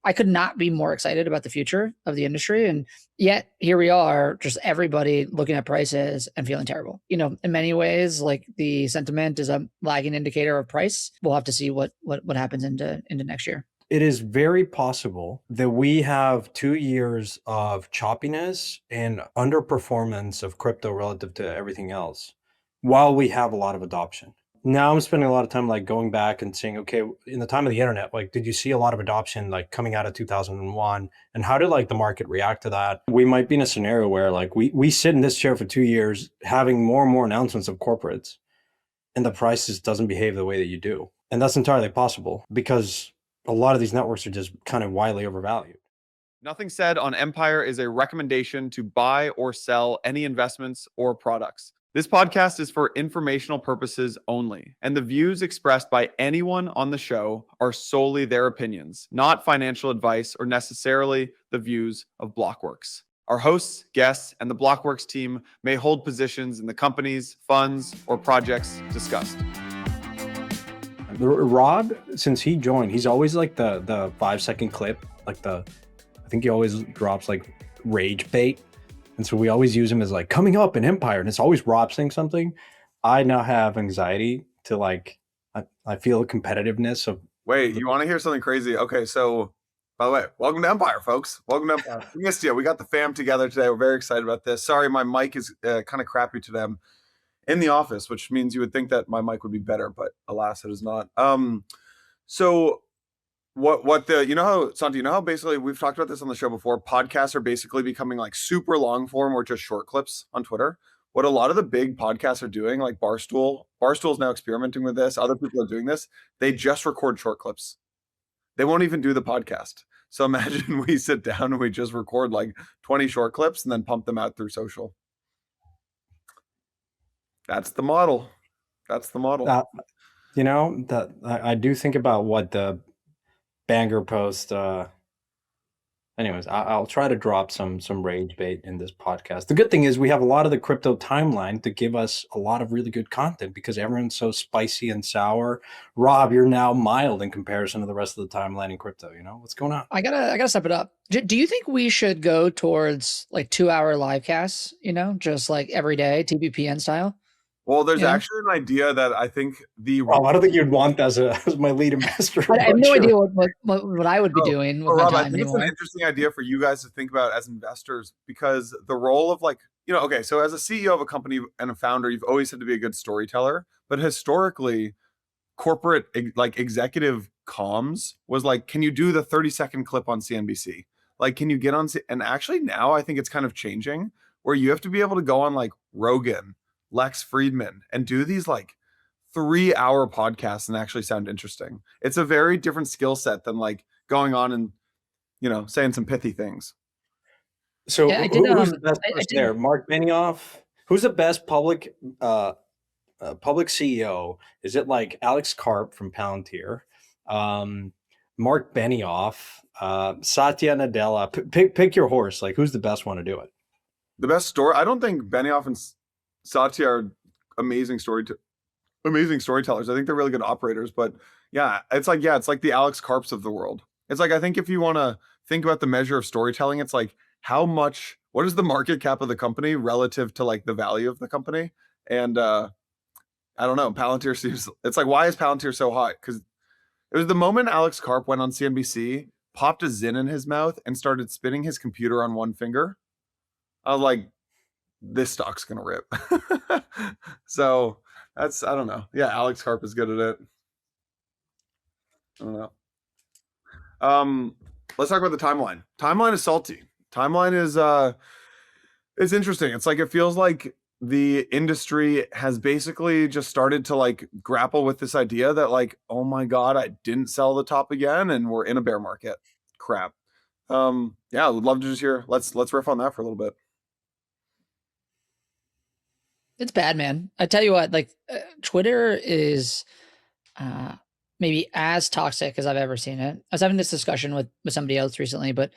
I could not be more excited about the future of the industry. And yet here we are, just everybody looking at prices and feeling terrible. In many ways, like the sentiment is a lagging indicator of price. We'll have to see what happens into next year. It is very possible that we have 2 years of choppiness and underperformance of crypto relative to everything else while we have a lot of adoption. Now I'm spending a lot of time like going back and saying, okay, in the time of the internet, like, did you see a lot of adoption like coming out of 2001? And how did like the market react to that? We might be in a scenario where like we sit in this chair for 2 years having more and more announcements of corporates and the prices doesn't behave the way that you do. And that's entirely possible because a lot of these networks are just kind of widely overvalued. Nothing said on Empire is a recommendation to buy or sell any investments or products. This podcast is for informational purposes only, and the views expressed by anyone on the show are solely their opinions, not financial advice or necessarily the views of Blockworks. Our hosts, guests, and the Blockworks team may hold positions in the companies, funds, or projects discussed. Rob, since he joined, he's always like the 5-second clip, like I think he always drops like rage bait. And so we always use him as like coming up in Empire. And it's always Rob saying something. I now have anxiety to like, I feel a competitiveness of. Wait, you want to hear something crazy? Okay, so by the way, welcome to Empire, folks. Welcome to Empire. We missed you. We got the fam together today. We're very excited about this. Sorry, my mic is kind of crappy today. I'm in the office, which means you would think that my mic would be better, but alas, it is not. So Santi, basically we've talked about this on the show before. Podcasts are basically becoming like super long form or just short clips on Twitter. What a lot of the big podcasts are doing, like Barstool's now experimenting with this. Other people are doing this. They just record short clips. They won't even do the podcast. So imagine we sit down and we just record like 20 short clips and then pump them out through social. That's the model. I do think about what the Banger post. Anyways, I'll try to drop some rage bait in this podcast. The good thing is we have a lot of the crypto timeline to give us a lot of really good content because everyone's so spicy and sour. Rob, you're now mild in comparison to the rest of the timeline in crypto. What's going on? I gotta step it up. Do you think we should go towards like 2-hour live casts? Just like every day, TBPN style. Well, there's actually an idea that I think I don't think you'd want that as my lead investor. I have no idea what I would be doing with Rob, my I time think anymore. it's an interesting idea for you guys to think about as investors because the role of so as a CEO of a company and a founder, you've always had to be a good storyteller. But historically, corporate executive comms was like, can you do the 30-second clip on CNBC? Like, can you get on? And actually now I think it's kind of changing where you have to be able to go on like Rogan, Lex Friedman, and do these like 3-hour podcasts and actually sound interesting. It's a very different skill set than like going on and saying some pithy things. So who's the best person there? Mark Benioff? Who's the best public CEO? Is it like Alex Karp from Palantir? Mark Benioff, Satya Nadella? Pick your horse. Like, who's the best one to do it? The best story? I don't think Benioff and Satya are amazing storytellers. I think they're really good operators, but it's like the Alex Karps of the world. It's like, I think if you want to think about the measure of storytelling, it's like what is the market cap of the company relative to like the value of the company? And I don't know, Palantir seems, it's like, why is Palantir so hot? Because it was the moment Alex Karp went on CNBC, popped a Zyn in his mouth and started spinning his computer on one finger. I was like, this stock's gonna rip. So I don't know. Yeah, Alex Karp is good at it. I don't know. Let's talk about the timeline. Timeline is salty. Timeline is it's interesting. It's like, it feels like the industry has basically just started to like grapple with this idea that like, oh my God, I didn't sell the top again and we're in a bear market. Crap. I would love to just hear, let's riff on that for a little bit. It's bad, man. I tell you what, like Twitter is maybe as toxic as I've ever seen it. I was having this discussion with somebody else recently, but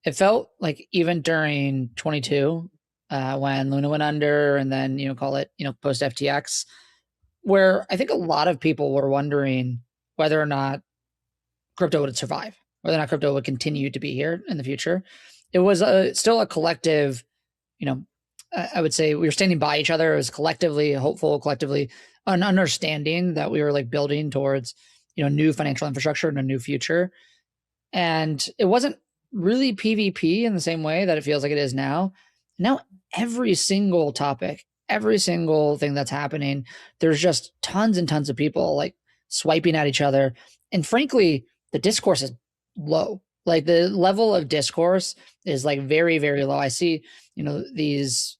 it felt like even during 22, when Luna went under and then, call it, post FTX, where I think a lot of people were wondering whether or not crypto would survive. whether or not crypto would continue to be here in the future. It was still a collective, I would say we were standing by each other. It was collectively hopeful, collectively an understanding that we were like building towards, new financial infrastructure and a new future. And it wasn't really PvP in the same way that it feels like it is now. Now, every single topic, every single thing that's happening, there's just tons and tons of people like swiping at each other. And frankly, the discourse is low. Like the level of discourse is like very, very low. I see, these,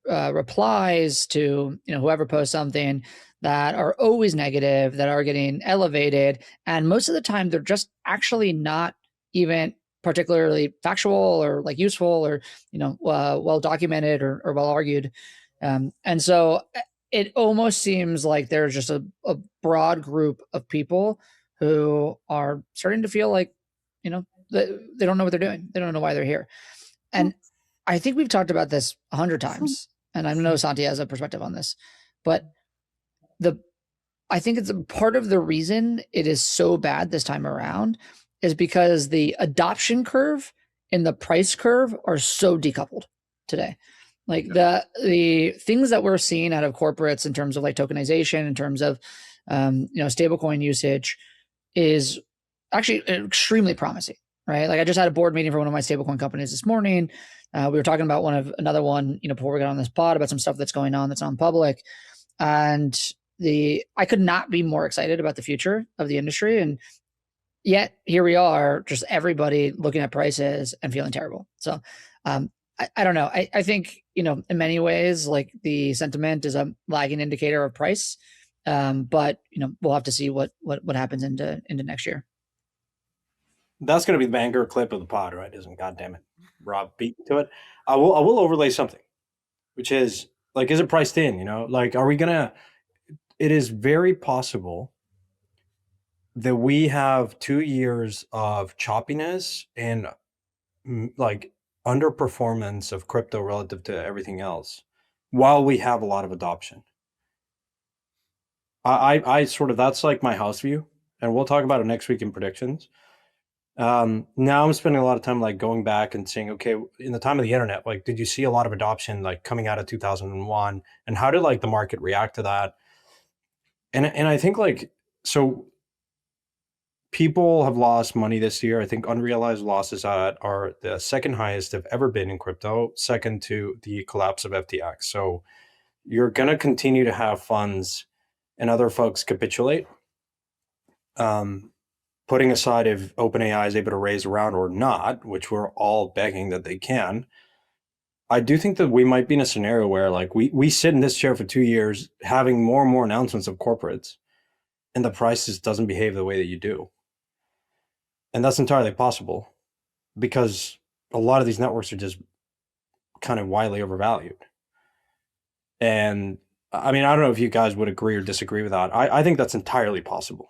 replies to, whoever posts something that are always negative, that are getting elevated. And most of the time, they're just actually not even particularly factual or like useful or, well documented or well argued. And so it almost seems like there's just a broad group of people who are starting to feel like, they don't know what they're doing. They don't know why they're here. And I think we've talked about this 100 times, and I know Santi has a perspective on this, but I think it's a part of the reason it is so bad this time around is because the adoption curve and the price curve are so decoupled today. Like the things that we're seeing out of corporates in terms of like tokenization, in terms of stablecoin usage, is actually extremely promising, right? Like I just had a board meeting for one of my stablecoin companies this morning. We were talking about another one, before we got on this pod about some stuff that's going on that's on public, and I could not be more excited about the future of the industry, and yet here we are, just everybody looking at prices and feeling terrible. So I don't know. I think in many ways, like the sentiment is a lagging indicator of price, but we'll have to see what happens into next year. That's going to be the banger clip of the pod, right? Isn't goddamn it, Rob beat to it. I will overlay something, which is like, is it priced in? Like, are we gonna? It is very possible that we have 2 years of choppiness and like underperformance of crypto relative to everything else, while we have a lot of adoption. I sort of, that's like my house view, and we'll talk about it next week in predictions. Now I'm spending a lot of time like going back and saying, okay, in the time of the internet, like, did you see a lot of adoption like coming out of 2001, and how did like the market react to that? And I think like, so people have lost money this year. I think unrealized losses are the second highest they've ever been in crypto, second to the collapse of FTX. So you're going to continue to have funds and other folks capitulate. Putting aside if OpenAI is able to raise a round or not, which we're all begging that they can, I do think that we might be in a scenario where like we sit in this chair for 2 years having more and more announcements of corporates, and the prices doesn't behave the way that you do. And that's entirely possible because a lot of these networks are just kind of widely overvalued. And I mean, I don't know if you guys would agree or disagree with that. I think that's entirely possible.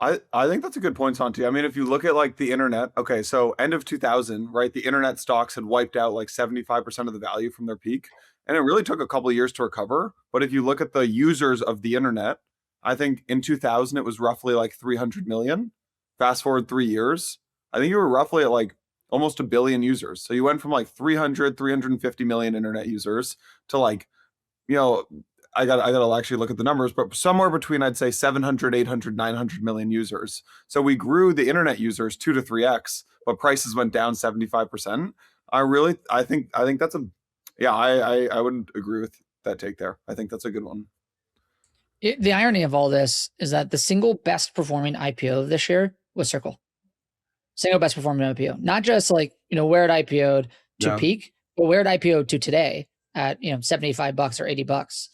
I think that's a good point, Santi. I mean, if you look at like the internet, okay, so end of 2000, right? The internet stocks had wiped out like 75% of the value from their peak. And it really took a couple of years to recover. But if you look at the users of the internet, I think in 2000, it was roughly like 300 million. Fast forward 3 years, I think you were roughly at like almost a billion users. So you went from like 350 million internet users to like, I gotta actually look at the numbers, but somewhere between, I'd say 700, 800, 900 million users. So we grew the internet users 2 to 3x, but prices went down 75%. I think that's I wouldn't agree with that take there. I think that's a good one. The irony of all this is that the single best performing IPO this year was Circle. Single best performing IPO, not just like, where it IPO'd to peak, but where it IPO'd to today at, $75 or $80.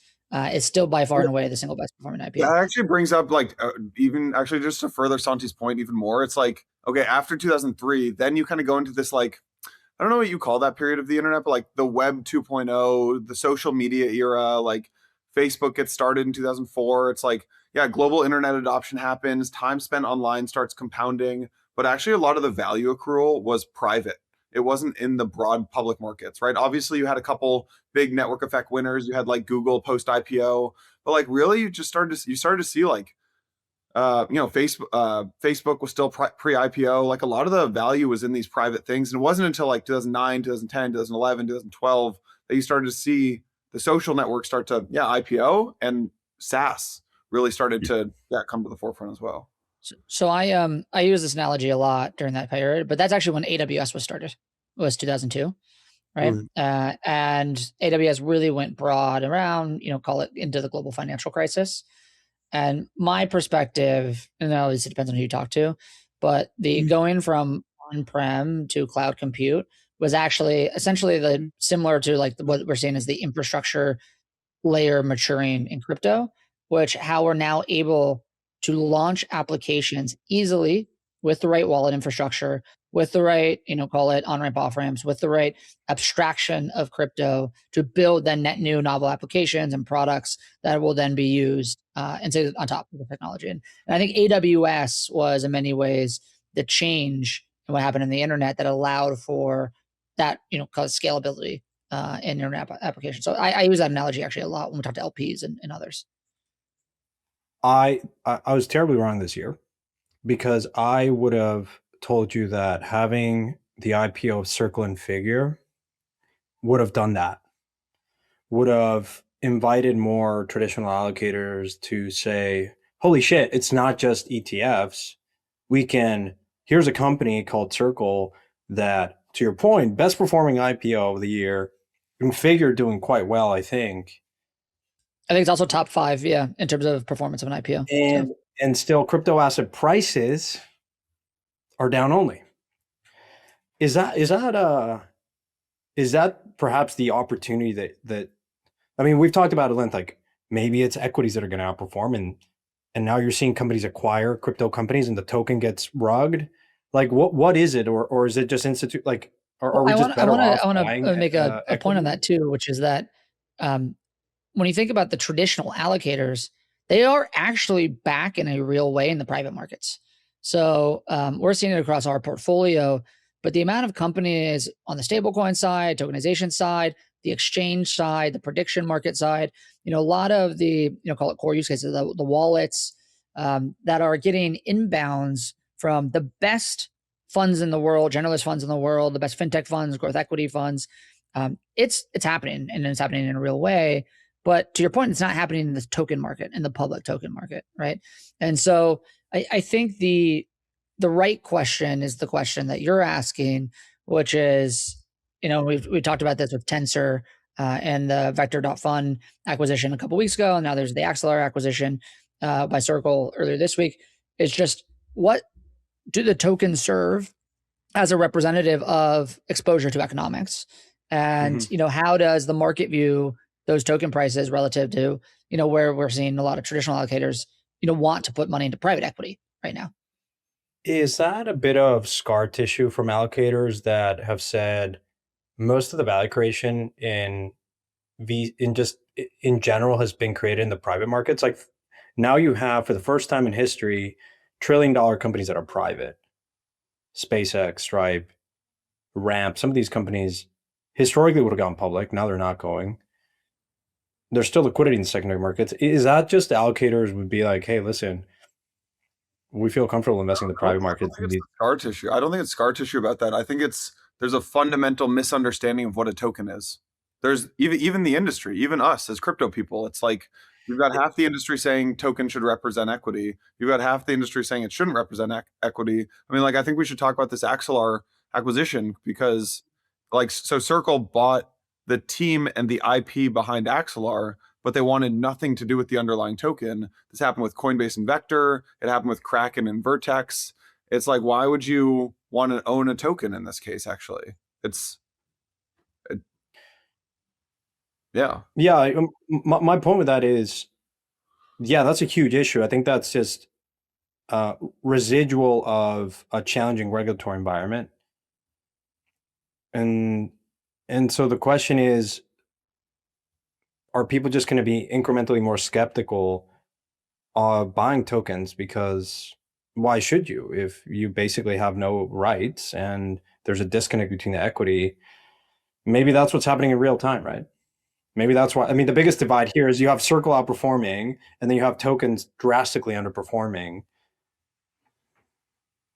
It's still by far and away the single best performing IPO. That actually brings up like even actually just to further Santi's point even more. It's like, okay, after 2003, then you kind of go into this like, I don't know what you call that period of the internet, but like the web 2.0, the social media era, like Facebook gets started in 2004. It's like, yeah, global internet adoption happens, time spent online starts compounding, but actually a lot of the value accrual was private. It wasn't in the broad public markets, right? Obviously, you had a couple big network effect winners. You had like Google post IPO, but like really, you started to see like Facebook was still pre-IPO. Like a lot of the value was in these private things. And it wasn't until like 2009, 2010, 2011, 2012 that you started to see the social networks start to, IPO, and SaaS really started to come to the forefront as well. So I use this analogy a lot during that period, but that's actually when AWS was started, was 2002, right? And AWS really went broad around, call it into the global financial crisis. And my perspective, and at least it depends on who you talk to, but the going from on-prem to cloud compute was actually essentially similar to like what we're seeing as the infrastructure layer maturing in crypto, which how we're now able to launch applications easily with the right wallet infrastructure, with the right, call it on-ramp, off-ramps, with the right abstraction of crypto to build then net new novel applications and products that will then be used and sit on top of the technology. And I think AWS was in many ways the change in what happened in the internet that allowed for that, called scalability in internet applications. So I use that analogy actually a lot when we talk to LPs and others. I was terribly wrong this year, because I would have told you that having the IPO of Circle and Figure would have done that, would have invited more traditional allocators to say, holy shit, it's not just ETFs. Here's a company called Circle that, to your point, best performing IPO of the year, and Figure doing quite well, I think. I think it's also top 5, in terms of performance of an IPO. And still crypto asset prices are down only. Is that perhaps the opportunity that I mean, we've talked about at length, like maybe it's equities that are going to outperform, and now you're seeing companies acquire crypto companies and the token gets rugged. Like what is it, or is it just like are we just better off buying I make a point on that too, which is that when you think about the traditional allocators, they are actually back in a real way in the private markets. So we're seeing it across our portfolio, but the amount of companies on the stablecoin side, tokenization side, the exchange side, the prediction market side, a lot of the, call it core use cases, the wallets that are getting inbounds from the best funds in the world, generalist funds in the world, the best fintech funds, growth equity funds. It's happening, and it's happening in a real way. But to your point, it's not happening in the token market, in the public token market, right? And so I think the right question is the question that you're asking, which is, we talked about this with Tensor and the Vector.fun acquisition a couple weeks ago, and now there's the Axelar acquisition by Circle earlier this week. It's just, what do the tokens serve as a representative of exposure to economics? And, how does the market view those token prices relative to, where we're seeing a lot of traditional allocators, want to put money into private equity right now? Is that a bit of scar tissue from allocators that have said most of the value creation in general has been created in the private markets? Like now you have, for the first time in history, trillion-dollar companies that are private. SpaceX, Stripe, Ramp, some of these companies historically would have gone public. Now they're not going. There's still liquidity in the secondary markets. Is that just allocators would be like, hey, listen, we feel comfortable investing in the private markets? I don't think it's scar tissue. I don't think it's scar tissue about that. I think there's a fundamental misunderstanding of what a token is. There's even the industry, even us as crypto people, it's like you've got half the industry saying token should represent equity. You've got half the industry saying it shouldn't represent equity. I mean, like, I think we should talk about this Axelar acquisition, because so Circle bought the team and the IP behind Axelar, but they wanted nothing to do with the underlying token. This happened with Coinbase and Vector. It happened with Kraken and Vertex. It's like, why would you want to own a token in this case? Actually, yeah. My point with that is, that's a huge issue. I think that's just residual of a challenging regulatory environment. And so the question is, are people just going to be incrementally more skeptical of buying tokens? Because why should you, if you basically have no rights and there's a disconnect between the equity? Maybe that's what's happening in real time, right? Maybe that's why. I mean, the biggest divide here is you have Circle outperforming, and then you have tokens drastically underperforming.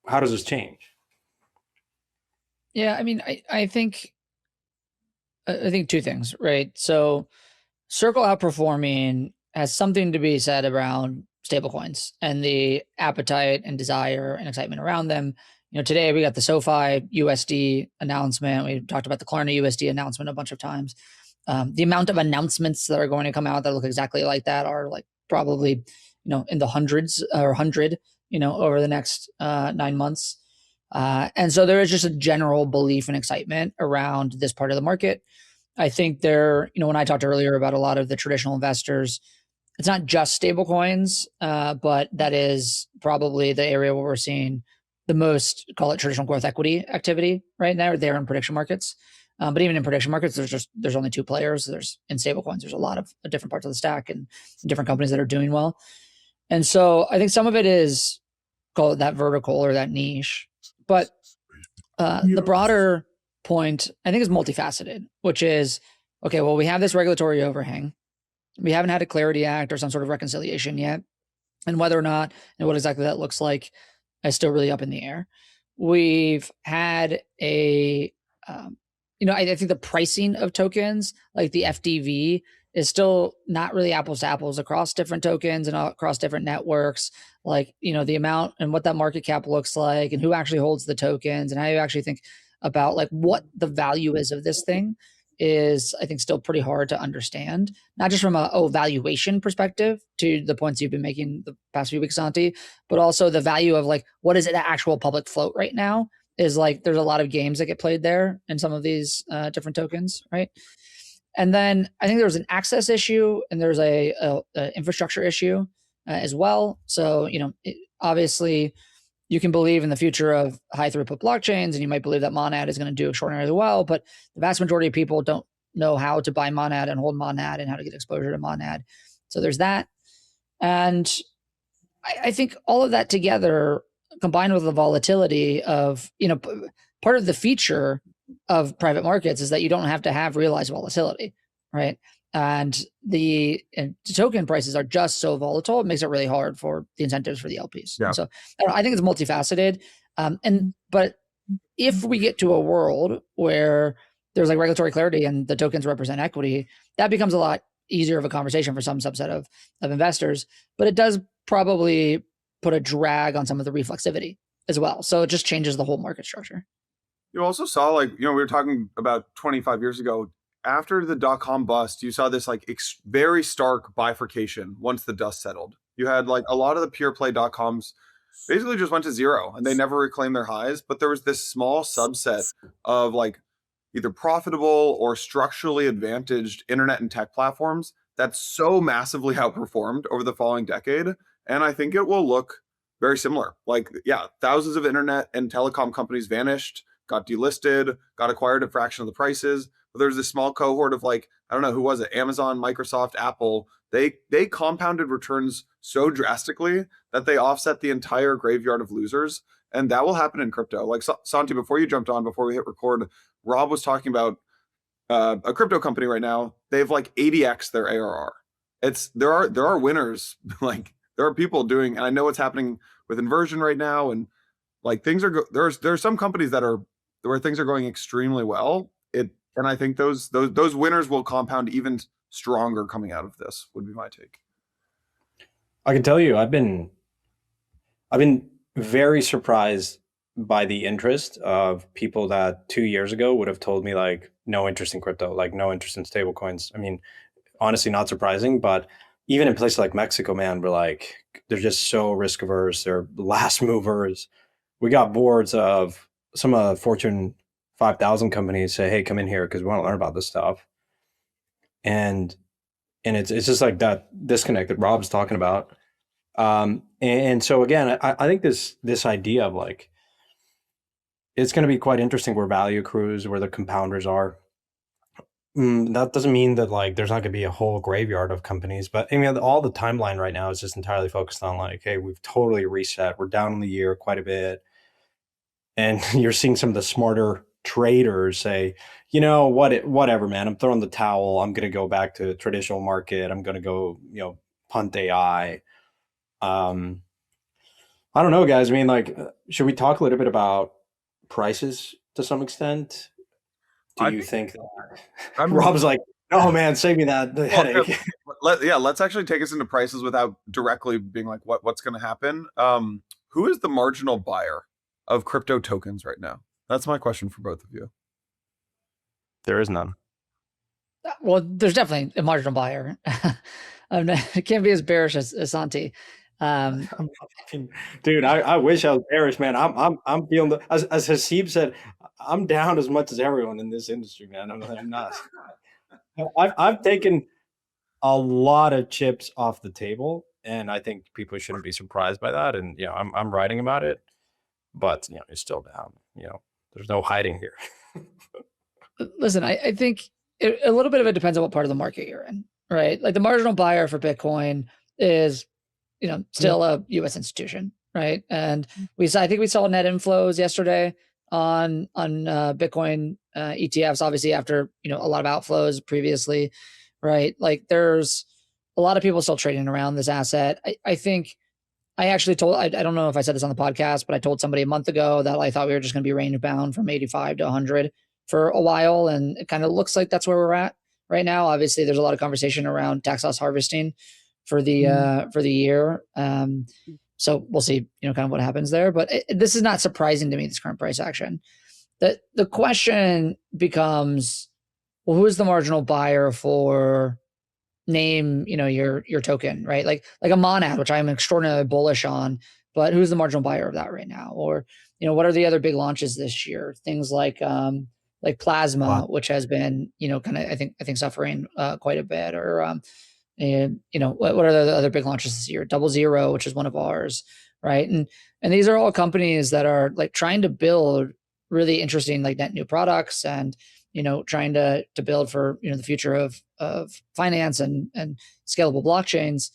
How does this change? Yeah, I mean, I think two things, right? So Circle outperforming has something to be said around stablecoins and the appetite and desire and excitement around them. Today we got the SoFi USD announcement. We talked about the Klarna USD announcement a bunch of times. The amount of announcements that are going to come out that look exactly like that are like probably, in the hundreds or 100, over the next 9 months. And so there is just a general belief and excitement around this part of the market. I think when I talked earlier about a lot of the traditional investors, it's not just stable coins, but that is probably the area where we're seeing the most, call it traditional growth equity activity right now. They're in prediction markets. But even in prediction markets, there's only two players. In stable coins, there's a lot of different parts of the stack and different companies that are doing well. And so I think some of it is, call it that vertical or that niche. But the broader point, I think, is multifaceted, which is, okay, well, we have this regulatory overhang. We haven't had a Clarity Act or some sort of reconciliation yet. And whether or not and what exactly that looks like is still really up in the air. We've had I think the pricing of tokens, like the FDV, is still not really apples to apples across different tokens and across different networks. Like, the amount and what that market cap looks like and who actually holds the tokens and how you actually think about like what the value is of this thing is, I think, still pretty hard to understand, not just from a valuation perspective to the points you've been making the past few weeks, Santi, but also the value of like, what is it actual public float right now is like, there's a lot of games that get played there in some of these different tokens, right? And then I think there's an access issue and there's a infrastructure issue as well. So, obviously you can believe in the future of high throughput blockchains and you might believe that Monad is going to do extraordinarily well, but the vast majority of people don't know how to buy Monad and hold Monad and how to get exposure to Monad. So there's that. And I think all of that together, combined with the volatility of, part of the feature of private markets is that you don't have to have realized volatility, right? And the token prices are just so volatile, it makes it really hard for the incentives for the LPs. Yeah. So I think it's multifaceted. But if we get to a world where there's like regulatory clarity and the tokens represent equity, that becomes a lot easier of a conversation for some subset of investors. But it does probably put a drag on some of the reflexivity as well. So it just changes the whole market structure. You also saw, like, we were talking about 25 years ago, after the dot-com bust, you saw this like very stark bifurcation once the dust settled. You had like a lot of the pure play dot-coms basically just went to zero and they never reclaimed their highs. But there was this small subset of like either profitable or structurally advantaged internet and tech platforms that so massively outperformed over the following decade. And I think it will look very similar. Like, yeah, thousands of internet and telecom companies vanished, got delisted, got acquired at a fraction of the prices. But there's this small cohort of like, I don't know, who was it? Amazon, Microsoft, Apple. They compounded returns so drastically that they offset the entire graveyard of losers. And that will happen in crypto. Like Santi, before you jumped on, before we hit record, Rob was talking about a crypto company right now. They've like 80x their ARR. There are winners. Like there are people doing, and I know what's happening with inversion right now, and like things are there's some companies where things are going extremely well. And I think those winners will compound even stronger coming out of this, would be my take. I can tell you, I've been very surprised by the interest of people that 2 years ago would have told me like no interest in crypto, like no interest in stable coins. I mean, honestly, not surprising, but even in places like Mexico, man, they're just so risk averse. They're last movers. We got boards of some of the Fortune 5,000 companies say, hey, come in here because we want to learn about this stuff. And it's just like that disconnect that Rob's talking about. And so again, I think this idea of like, it's going to be quite interesting where value accrues, where the compounders are. That doesn't mean that like there's not going to be a whole graveyard of companies, but I mean, all the timeline right now is just entirely focused on like, hey, we've totally reset. We're down in the year quite a bit. And you're seeing some of the smarter traders say, you know what, whatever, man, I'm throwing the towel. I'm going to go back to traditional market. I'm going to go, punt AI. Um, I don't know, guys. I mean, like, should we talk a little bit about prices to some extent? Do I you think think I mean, Rob's like, oh man, save me that well, headache? let's actually take us into prices without directly being like what's going to happen. Who is the marginal buyer of crypto tokens right now? That's my question for both of you. There is none. Well, there's definitely a marginal buyer. It can't be as bearish as Santi. Dude, I wish I was bearish, man. I'm feeling as Hasib said, I'm down as much as everyone in this industry, man. I'm not. I've taken a lot of chips off the table, and I think people shouldn't be surprised by that. And I'm writing about it, but it's still down. There's no hiding here. Listen, I think a little bit of it depends on what part of the market you're in, right? Like the marginal buyer for Bitcoin is, still a U.S. institution, right? And I think we saw net inflows yesterday on Bitcoin ETFs, obviously after a lot of outflows previously, right? Like there's a lot of people still trading around this asset. I think I actually told, I don't know if I said this on the podcast, but I told somebody a month ago that I thought we were just going to be range bound from 85 to 100 for a while. And it kind of looks like that's where we're at right now. Obviously, there's a lot of conversation around tax loss harvesting for the year. So we'll see, kind of what happens there. But this is not surprising to me, this current price action. The question becomes, well, who is the marginal buyer for name, your token, right? Like a monad, which I'm extraordinarily bullish on, but who's the marginal buyer of that right now? Or, what are the other big launches this year? Things like Plasma, Wow. which has been, kind of, I think suffering quite a bit, or, and what are the other big launches this year? Double Zero, which is one of ours, right? And these are all companies that are like trying to build really interesting like net new products and trying to build for the future of finance and scalable blockchains.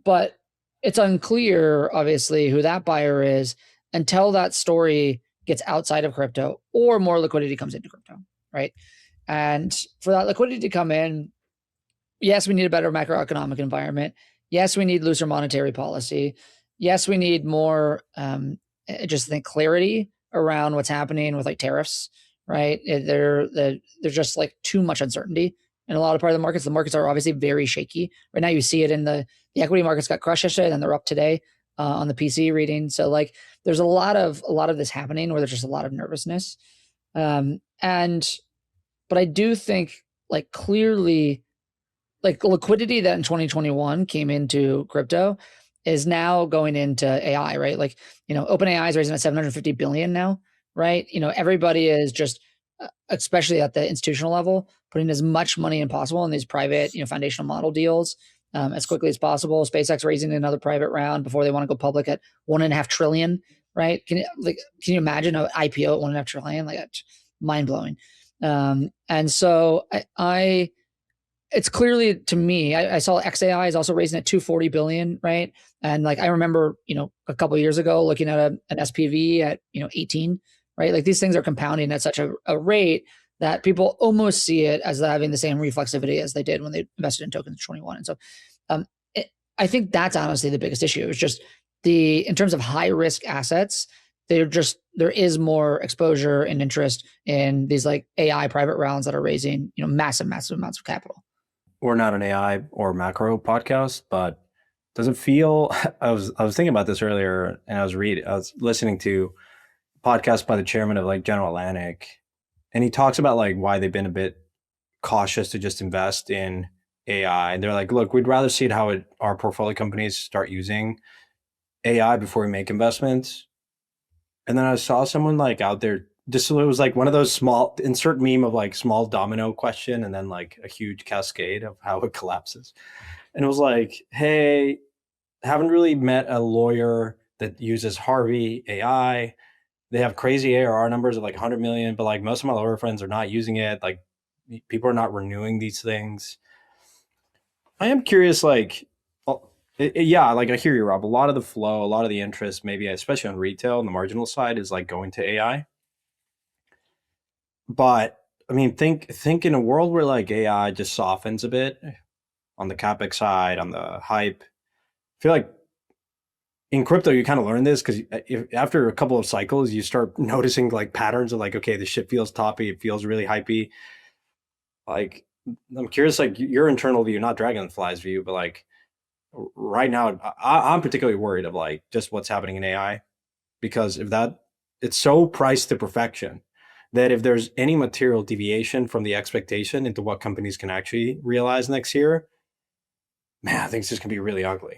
But it's unclear, obviously, who that buyer is until that story gets outside of crypto or more liquidity comes into crypto, right? And for that liquidity to come in, yes, we need a better macroeconomic environment. Yes, we need looser monetary policy. Yes, we need more just think clarity around what's happening with like tariffs, right? There's just like too much uncertainty in a lot of part of the markets. The markets are obviously very shaky right now. You see it in the equity markets got crushed yesterday, and they're up today on the PC reading. So like, there's a lot of this happening where there's just a lot of nervousness, but I do think like clearly, like liquidity that in 2021 came into crypto is now going into AI, right? Like, OpenAI is raising at 750 billion now, right? Everybody is just, especially at the institutional level, putting as much money as possible in these private, foundational model deals as quickly as possible. SpaceX raising another private round before they want to go public at 1.5 trillion, right? Can you imagine an IPO at 1.5 trillion? Like, that's mind blowing. And so it's clearly to me, I saw XAI is also raising at 240 billion, right? And like I remember, a couple of years ago looking at an SPV at 18, right? Like these things are compounding at such a rate that people almost see it as having the same reflexivity as they did when they invested in tokens in 21. And so I think that's honestly the biggest issue. It's just in terms of high risk assets, there is more exposure and interest in these like AI private rounds that are raising, massive amounts of capital. We're not an AI or macro podcast, but does it feel? I was thinking about this earlier, and I was listening to a podcast by the chairman of like General Atlantic, and he talks about like why they've been a bit cautious to just invest in AI. And they're like, look, we'd rather see our portfolio companies start using AI before we make investments. And then I saw someone like out there. It was like one of those small insert meme of like small domino question and then like a huge cascade of how it collapses. And it was like, hey, haven't really met a lawyer that uses Harvey AI. They have crazy ARR numbers of like 100 million, but like most of my lawyer friends are not using it. Like people are not renewing these things. I am curious, like, yeah, like I hear you, Rob. A lot of the flow, a lot of the interest, maybe especially on retail on the marginal side, is like going to AI. But I mean, think in a world where like AI just softens a bit on the capex side, on the hype. I feel like in crypto, you kind of learn this because after a couple of cycles, you start noticing like patterns of like, okay, this shit feels toppy, it feels really hypey. Like, I'm curious, like your internal view, not Dragonfly's view, but like right now, I'm particularly worried of like just what's happening in AI because if that it's so priced to perfection that if there's any material deviation from the expectation into what companies can actually realize next year, man, I think it's just gonna be really ugly.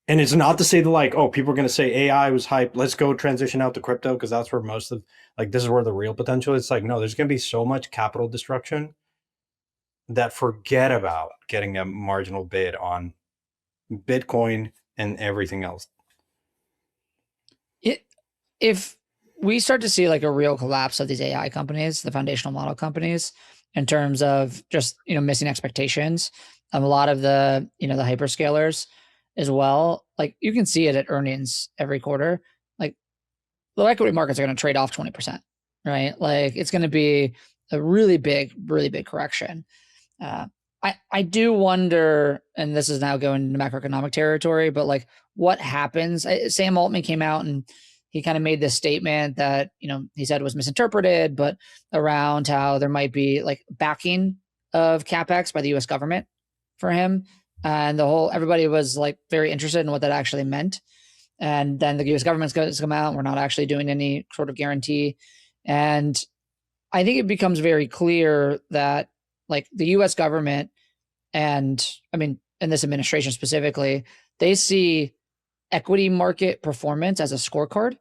And it's not to say that like, oh, people are going to say AI was hype. Let's go transition out to crypto because that's where most of like this is where the real potential is. It's like, no, there's going to be so much capital destruction that forget about getting a marginal bid on Bitcoin and everything else. If we start to see like a real collapse of these AI companies, the foundational model companies, in terms of just missing expectations, a lot of the the hyperscalers as well, like you can see it at earnings every quarter. Like low equity markets are going to trade off 20%, right? Like it's going to be a really big correction. I do wonder, and this is now going into macroeconomic territory, but like what happens? Sam Altman came out and he kind of made this statement that he said was misinterpreted, but around how there might be like backing of capex by the U.S. government for him, and everybody was like very interested in what that actually meant. And then the U.S. government's going to come out. We're not actually doing any sort of guarantee, and I think it becomes very clear that like the U.S. government and in this administration specifically, they see equity market performance as a scorecard.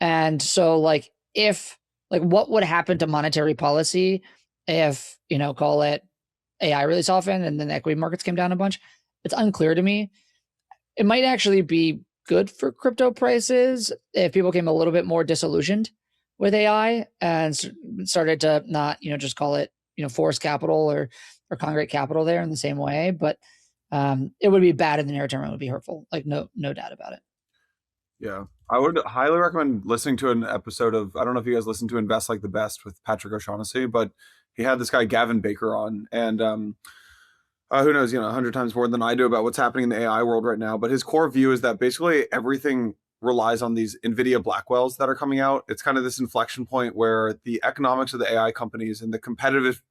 And so like what would happen to monetary policy if, call it AI really softened and then the equity markets came down a bunch? It's unclear to me. It might actually be good for crypto prices if people became a little bit more disillusioned with AI and started to not, just call it, forced capital or congregate capital there in the same way. But it would be bad in the near term. It would be hurtful. Like no doubt about it. Yeah. I would highly recommend listening to an episode of, I don't know if you guys listen to Invest Like the Best with Patrick O'Shaughnessy, but he had this guy, Gavin Baker, on. And who knows, 100 times more than I do about what's happening in the AI world right now. But his core view is that basically everything relies on these NVIDIA Blackwells that are coming out. It's kind of this inflection point where the economics of the AI companies and the competitive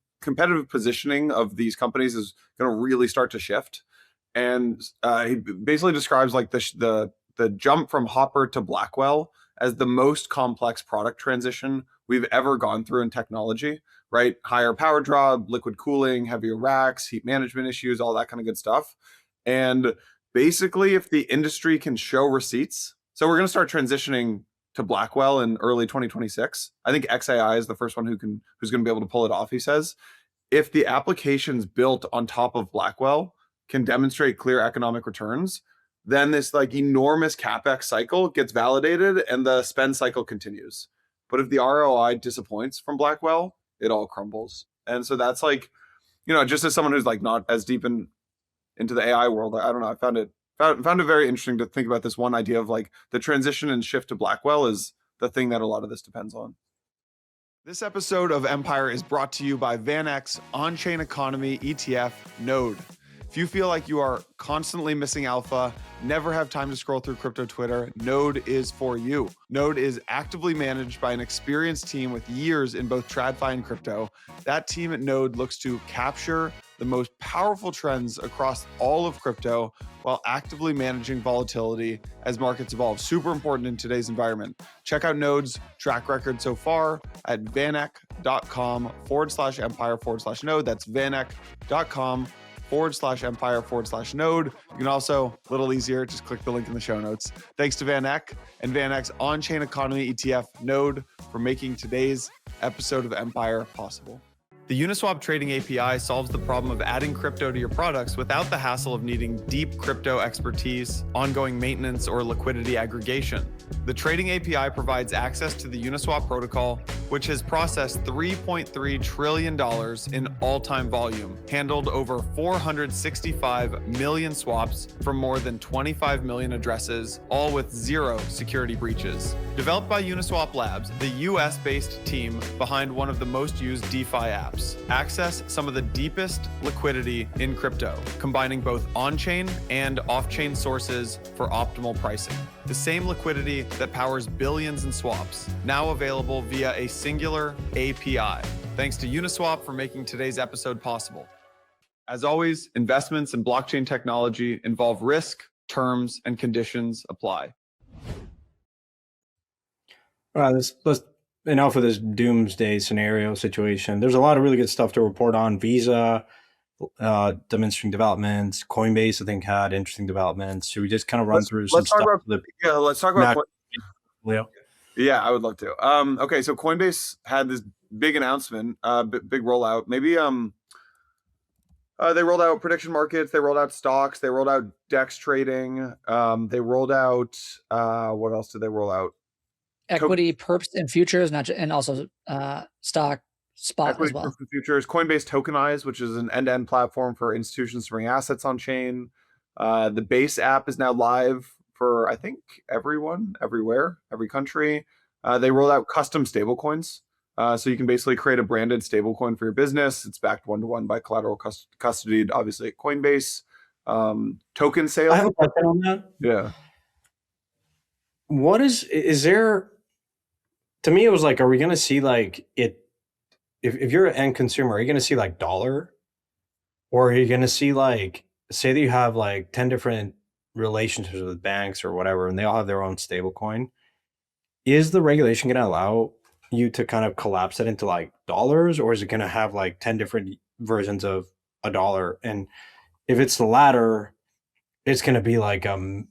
positioning of these companies is going to really start to shift. And he basically describes like the jump from Hopper to Blackwell as the most complex product transition we've ever gone through in technology, right? Higher power draw, liquid cooling, heavier racks, heat management issues, all that kind of good stuff. And basically, if the industry can show receipts, so we're going to start transitioning to Blackwell in early 2026. I think XAI is the first one who's going to be able to pull it off, he says. If the applications built on top of Blackwell can demonstrate clear economic returns, then this like enormous capex cycle gets validated and the spend cycle continues. But if the ROI disappoints from Blackwell, it all crumbles. And so that's like, just as someone who's like not as deep into the AI world, I don't know, I found it very interesting to think about this one idea of like the transition and shift to Blackwell is the thing that a lot of this depends on. This episode of Empire is brought to you by VanEck's on-chain economy ETF, Node. If you feel like you are constantly missing alpha, never have time to scroll through crypto Twitter, Node is for you. Node is actively managed by an experienced team with years in both TradFi and crypto. That team at Node looks to capture the most powerful trends across all of crypto while actively managing volatility as markets evolve. Super important in today's environment. Check out Node's track record so far at vaneck.com/empire/node. That's vaneck.com/empire/node. You can also, a little easier, just click the link in the show notes. Thanks to VanEck and VanEck's on-chain economy ETF, Node, for making today's episode of Empire possible. The Uniswap trading API solves the problem of adding crypto to your products without the hassle of needing deep crypto expertise, ongoing maintenance, or liquidity aggregation. The trading API provides access to the Uniswap protocol, which has processed $3.3 trillion in all-time volume, handled over 465 million swaps from more than 25 million addresses, all with zero security breaches. Developed by Uniswap Labs, the US-based team behind one of the most used DeFi apps, access some of the deepest liquidity in crypto, combining both on-chain and off-chain sources for optimal pricing. The same liquidity that powers billions in swaps, now available via a singular API. Thanks to Uniswap for making today's episode possible. As always, investments in blockchain technology involve risk, terms, and conditions apply. All right, let's enough of this doomsday scenario situation. There's a lot of really good stuff to report on. Visa, some interesting developments. Coinbase, I think, had interesting developments. Should we just kind of run through some stuff? Let's talk about Leo. Yeah, I would love to. Okay, so Coinbase had this big announcement, big rollout. Maybe they rolled out prediction markets, they rolled out stocks, they rolled out DEX trading, they rolled out what else did they roll out? Equity, perps, and futures, and also stock spot equity, as well. Perps, and futures. Coinbase Tokenize, which is an end-to-end platform for institutions to bring assets on chain. The Base app is now live for, I think, everyone, everywhere, every country. They rolled out custom stablecoins. So you can basically create a branded stablecoin for your business. It's backed one-to-one by collateral custodied, obviously, at Coinbase. Token sale. I have a question on that. Yeah. What is there, to me, it was like, are we going to see like it, if you're an end consumer, are you going to see like dollar? Or are you going to see like, say that you have like 10 different relationships with banks or whatever, and they all have their own stable coin. Is the regulation going to allow you to kind of collapse it into like dollars, or is it going to have like 10 different versions of a dollar? And if it's the latter, it's going to be like, I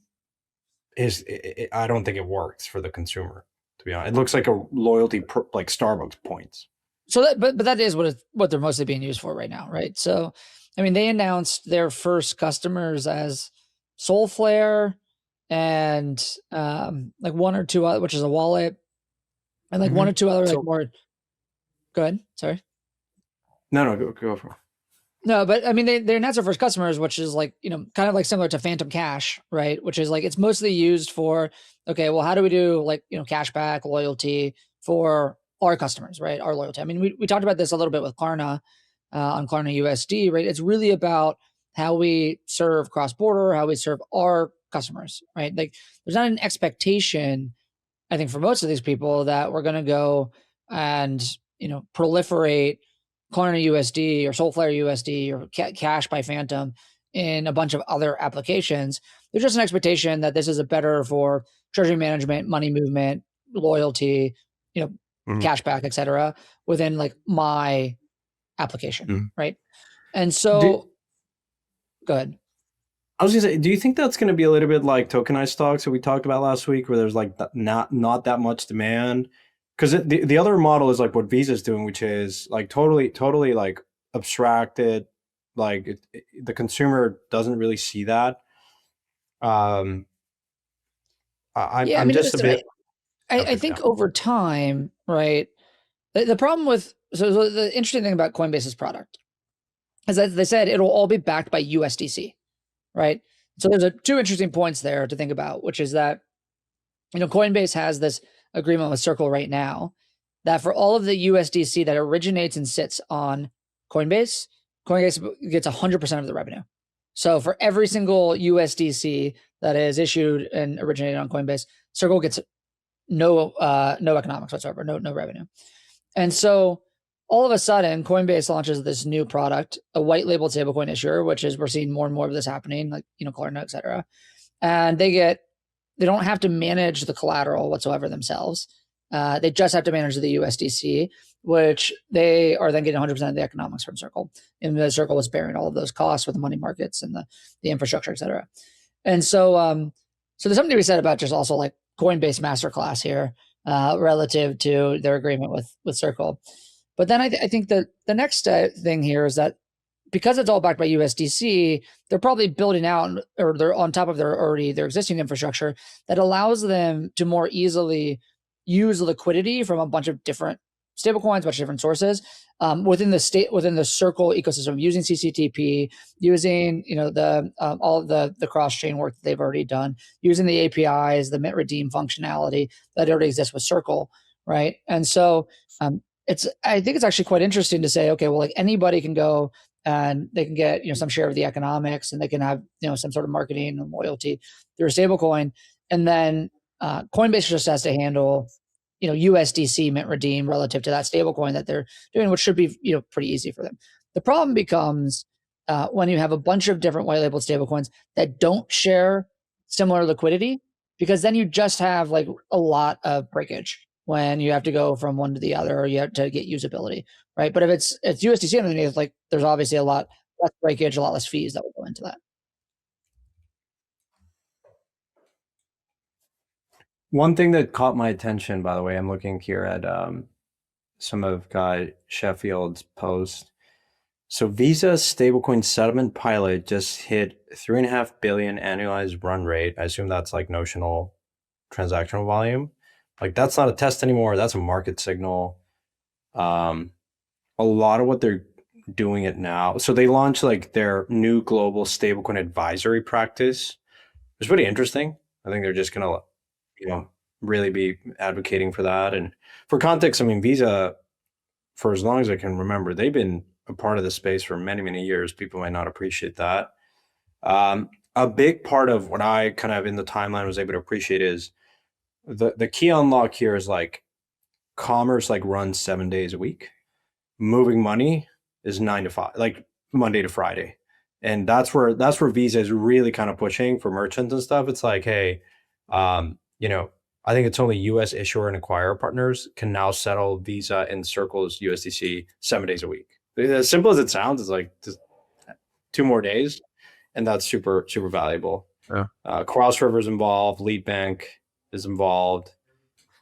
don't think it works for the consumer, to be honest. It looks like a loyalty, like Starbucks points. So that, but that is what they're mostly being used for right now, right? So, I mean, they announced their first customers as Soulflare and like one or two other, which is a wallet, and like one or two other like more. Go ahead. Sorry. No, go for it. No, but I mean, they announced their first customers, which is like, you know, kind of like similar to Phantom Cash, right? Which is like, it's mostly used for, okay, well, how do we do like, you know, cashback loyalty for our customers, right? Our loyalty. I mean, we talked about this a little bit with Klarna on Klarna USD, right? It's really about how we serve cross-border, how we serve our customers, right? Like there's not an expectation, I think, for most of these people that we're going to go and, you know, proliferate Klarna USD or Soulflare USD or Cash by Phantom in a bunch of other applications. There's just an expectation that this is a better for treasury management, money movement, loyalty, you know, cashback, et cetera, within like my application, right? And so, go ahead. I was gonna say, do you think that's going to be a little bit like tokenized stocks that we talked about last week, where there's like not that much demand? Because the other model is like what Visa's doing, which is like totally like abstracted, like the consumer doesn't really see that. I'm just a bit. I think over time, right? The problem with so the interesting thing about Coinbase's product is that they said it'll all be backed by USDC, right? So there's two interesting points there to think about, which is that, you know, Coinbase has this agreement with Circle right now that for all of the USDC that originates and sits on Coinbase gets 100% of the revenue. So for every single USDC that is issued and originated on Coinbase, Circle gets no economics whatsoever, no revenue. And so all of a sudden, Coinbase launches this new product, a white labeled stablecoin issuer, which is, we're seeing more and more of this happening, like, you know, Klarna, et cetera. And they don't have to manage the collateral whatsoever themselves. They just have to manage the USDC, which they are then getting 100% of the economics from Circle. And the Circle was bearing all of those costs with the money markets and the infrastructure, et cetera. And so, so there's something to be said about just also like Coinbase masterclass here relative to their agreement with Circle. But then I think that the next thing here is that because it's all backed by USDC, they're probably building out, or they're on top of their existing infrastructure that allows them to more easily use liquidity from a bunch of different stablecoins, a bunch of different sources within the Circle ecosystem, using CCTP, using the all of the cross chain work that they've already done, using the APIs, the mint redeem functionality that already exists with Circle, right? And so I think it's actually quite interesting to say, okay, well, like anybody can go and they can get some share of the economics, and they can have some sort of marketing and loyalty through a stablecoin, and then Coinbase just has to handle USDC mint redeem relative to that stablecoin that they're doing, which should be pretty easy for them. The problem becomes when you have a bunch of different white labeled stablecoins that don't share similar liquidity, because then you just have like a lot of breakage when you have to go from one to the other, or you have to get usability, right? But if it's USDC underneath, like there's obviously a lot less breakage, a lot less fees that will go into that. One thing that caught my attention, by the way, I'm looking here at some of Guy Sheffield's post. So Visa's stablecoin settlement pilot just hit 3.5 billion annualized run rate. I assume that's like notional transactional volume. Like that's not a test anymore. That's a market signal. A lot of what they're doing it now. So they launched like their new global stablecoin advisory practice. It's pretty interesting. I think they're just gonna, really be advocating for that. And for context, I mean, Visa, for as long as I can remember, they've been a part of the space for many, many years. People might not appreciate that. A big part of what I kind of in the timeline was able to appreciate is the key unlock here is like commerce like runs 7 days a week. Moving money is 9 to 5, like Monday to Friday. And that's where Visa is really kind of pushing for merchants and stuff. It's like, hey, I think it's only US issuer and acquirer partners can now settle Visa and Circle's USDC 7 days a week. As simple as it sounds, it's like just 2 more days. And that's super, super valuable. Yeah. Cross River is involved, Lead Bank is involved.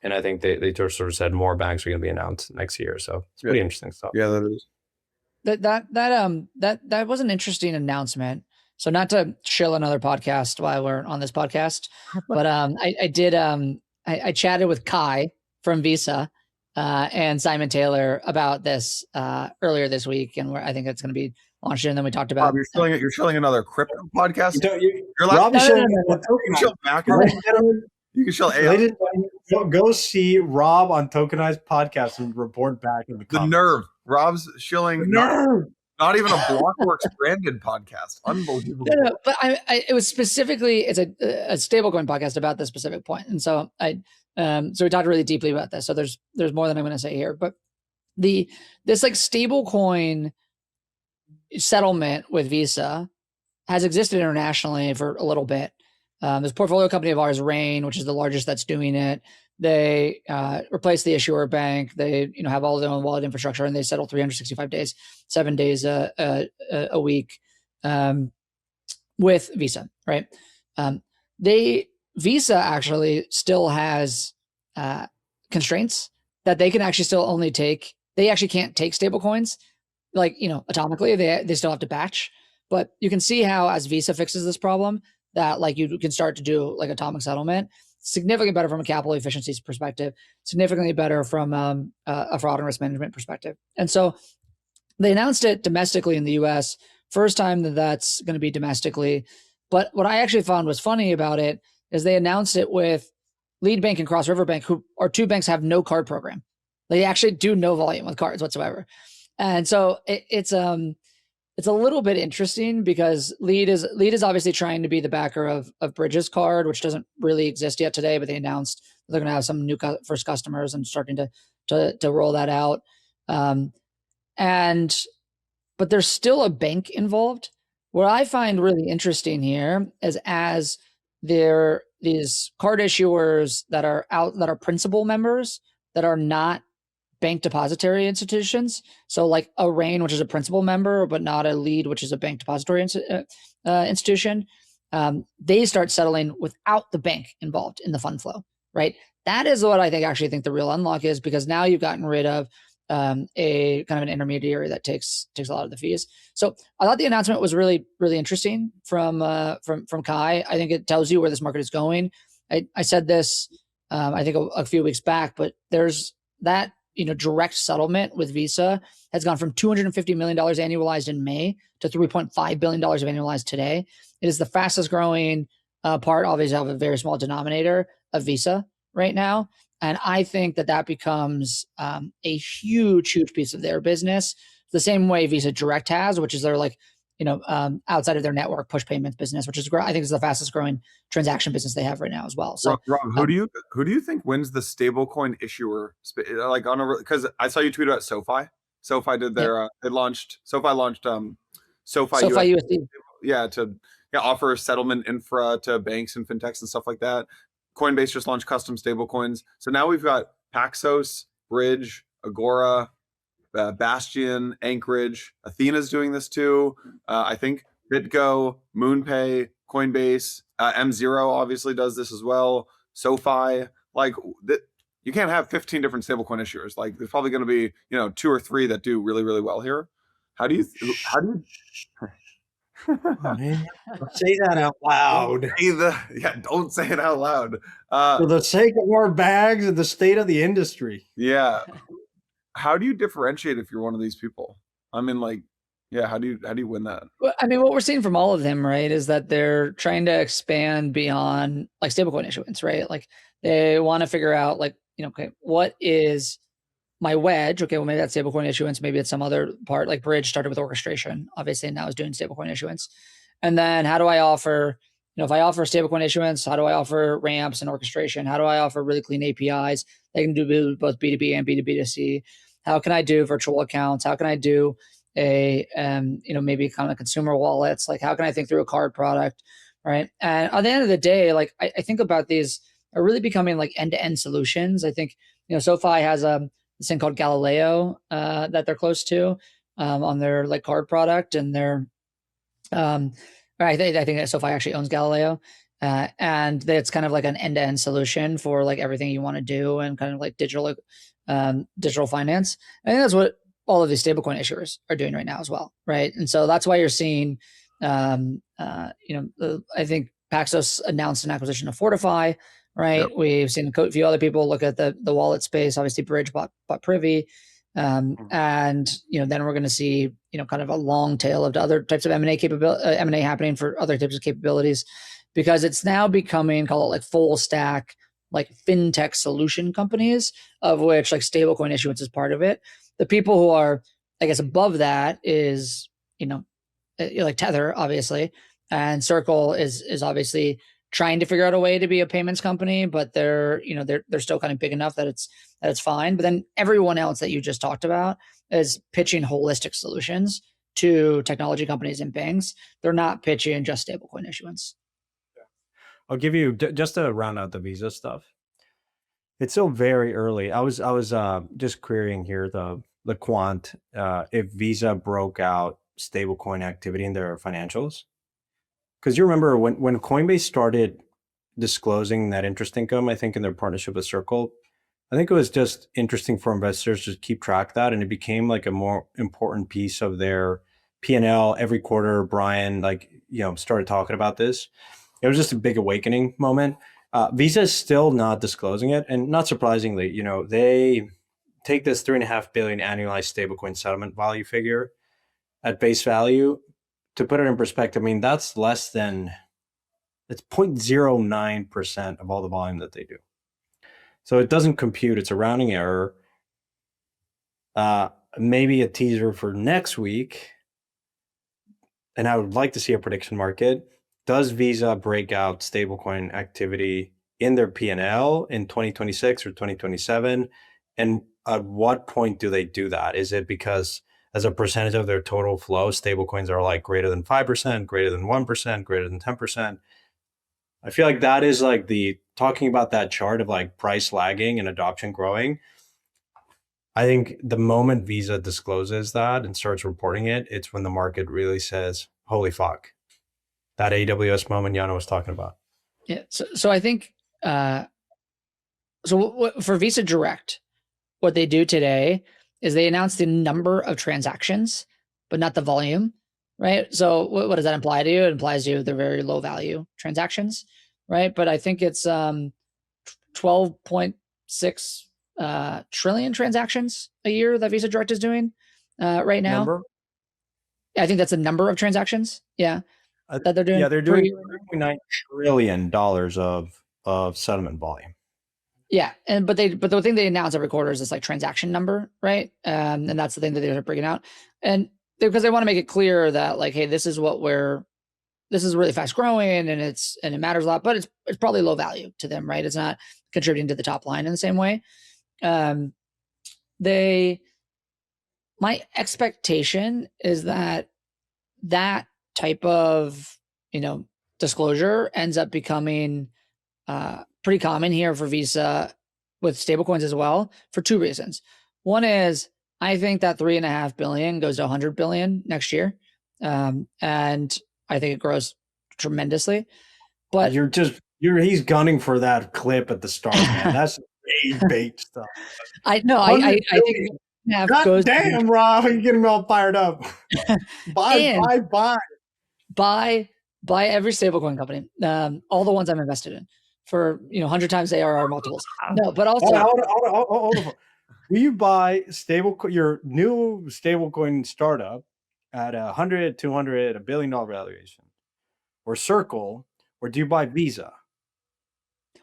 And I think they sort of said more banks are going to be announced next year. So it's pretty interesting stuff. Yeah, that is. That was an interesting announcement. So not to shill another podcast while we're on this podcast, but I chatted with Kai from Visa and Simon Taylor about this earlier this week, and I think it's going to be launched. And then we talked about. Bob, you're shilling another crypto podcast. You're allowed to shill. You can shill back. You can shill AI. Go see Rob on Tokenized Podcast and report back in the comments. The nerve. Rob's shilling. Not even a Blockworks branded podcast. Unbelievable. No, but it was specifically, it's a stablecoin podcast about this specific point. And so so we talked really deeply about this. So there's more than I'm going to say here, but this like stablecoin settlement with Visa has existed internationally for a little bit. There's a portfolio company of ours, Rain, which is the largest that's doing it. They replace the issuer bank. They have all their own wallet infrastructure, and they settle 365 days, 7 days a week with Visa, right? Visa actually still has constraints that they can actually still only take. They actually can't take stablecoins like atomically. They still have to batch. But you can see how as Visa fixes this problem, that like you can start to do like atomic settlement. Significantly better from a capital efficiencies perspective, significantly better from a fraud and risk management perspective. And so they announced it domestically in the US, first time that's going to be domestically. But what I actually found was funny about it is they announced it with Lead Bank and Cross River Bank, who are 2 banks have no card program. They actually do no volume with cards whatsoever. And so it's a little bit interesting because Lead is obviously trying to be the backer of Bridge's card, which doesn't really exist yet today, but they announced they're going to have some new first customers and starting to roll that out. But there's still a bank involved. What I find really interesting here is as there these card issuers that are principal members that are not bank depository institutions. So like a Rain, which is a principal member, but not a Lead, which is a bank depository institution. They start settling without the bank involved in the fund flow, right? That is what I think the real unlock is, because now you've gotten rid of a kind of an intermediary that takes a lot of the fees. So I thought the announcement was really, really interesting from Kai. I think it tells you where this market is going. I said this, I think a few weeks back, but there's that direct settlement with Visa has gone from $250 million annualized in May to $3.5 billion of annualized today. It is the fastest growing part, obviously, of a very small denominator of Visa right now. And I think that becomes a huge, huge piece of their business, the same way Visa Direct has, which is their outside of their network push payments business, which is I think is the fastest growing transaction business they have right now as well. So, Rob, who do you think wins the stablecoin issuer? Like because I saw you tweet about SoFi. SoFi did their SoFi launched SoFi USD. Yeah, to offer settlement infra to banks and fintechs and stuff like that. Coinbase just launched custom stablecoins. So now we've got Paxos, Bridge, Agora, Bastion, Anchorage. Athena's doing this too. I think BitGo, MoonPay, Coinbase, M0 obviously does this as well. SoFi, you can't have 15 different stablecoin issuers. Like there's probably going to be 2 or 3 that do really, really well here. How do you? Oh, man. Don't say that out loud. Don't say it out loud. For the sake of our bags and the state of the industry. Yeah. How do you differentiate if you're one of these people? I mean, how do you win that? Well, I mean, what we're seeing from all of them, right, is that they're trying to expand beyond like stablecoin issuance, right? Like they want to figure out okay, what is my wedge? Okay, well, maybe that's stablecoin issuance. Maybe it's some other part. Like Bridge started with orchestration, obviously, and now is doing stablecoin issuance. And then how do I offer, if I offer stablecoin issuance, how do I offer ramps and orchestration? How do I offer really clean APIs? They can do both B2B and B2B2C. How can I do virtual accounts? How can I do a, maybe kind of consumer wallets? Like, how can I think through a card product, right? And at the end of the day, like, I think about these are really becoming like end-to-end solutions. I think, SoFi has this thing called Galileo that they're close to on their like card product, and their I think that SoFi actually owns Galileo, and it's kind of like an end-to-end solution for like everything you want to do and kind of like digital finance. I think that's what all of these stablecoin issuers are doing right now as well, right? And so that's why you're seeing, I think Paxos announced an acquisition of Fortify. Right. Yep. We've seen a few other people look at the wallet space. Obviously, Bridge bought Privy. And, then we're going to see, kind of a long tail of other types of M&A happening for other types of capabilities, because it's now becoming, call it like full stack, like fintech solution companies, of which like stablecoin issuance is part of it. The people who are, I guess, above that is, like Tether, obviously, and Circle is obviously trying to figure out a way to be a payments company, but they're still kind of big enough that it's fine. But then everyone else that you just talked about is pitching holistic solutions to technology companies and banks. They're not pitching just stablecoin issuance. I'll give you just to round out the Visa stuff. It's still very early. I was just querying here the quant if Visa broke out stablecoin activity in their financials. Because you remember when Coinbase started disclosing that interest income, I think in their partnership with Circle, I think it was just interesting for investors to keep track of that. And it became like a more important piece of their P&L every quarter. Brian, started talking about this. It was just a big awakening moment. Visa is still not disclosing it. And not surprisingly, they take this $3.5 billion annualized stablecoin settlement value figure at base value. To put it in perspective, I mean, that's less than, it's 0.09% of all the volume that they do. So it doesn't compute. It's a rounding error. Maybe a teaser for next week. And I would like to see a prediction market. Does Visa break out stablecoin activity in their P&L in 2026 or 2027? And at what point do they do that? Is it because as a percentage of their total flow, stablecoins are like greater than 5%, greater than 1%, greater than 10%. I feel like that is like talking about that chart of like price lagging and adoption growing. I think the moment Visa discloses that and starts reporting it, it's when the market really says, holy fuck, that AWS moment Yana was talking about. Yeah. So I think, for Visa Direct, what they do today is they announce the number of transactions, but not the volume, right? So what does that imply to you? It implies to you they're very low value transactions, right? But I think it's 12.6 trillion transactions a year that Visa Direct is doing right now. Number? I think that's a number of transactions. Yeah, that they're doing. Yeah, they're doing $3.9 trillion of settlement volume. Yeah, but the thing they announce every quarter is this like transaction number, right? And that's the thing that they're breaking out, and because they want to make it clear that like, hey, this is really fast growing and it matters a lot, but it's probably low value to them, right? It's not contributing to the top line in the same way. My expectation is that type of disclosure ends up becoming pretty common here for Visa with stablecoins as well, for two reasons. One is I think that $3.5 billion goes to 100 billion next year, and I think it grows tremendously. But he's gunning for that clip at the start, man. That's bait stuff. I think God damn, Rob, you're getting me all fired up. Buy every stablecoin company, all the ones I'm invested in, for 100 times ARR multiples. No, but also hold on. Will you buy your new stablecoin startup at 100, 200, $1 billion valuation, or Circle, or do you buy Visa?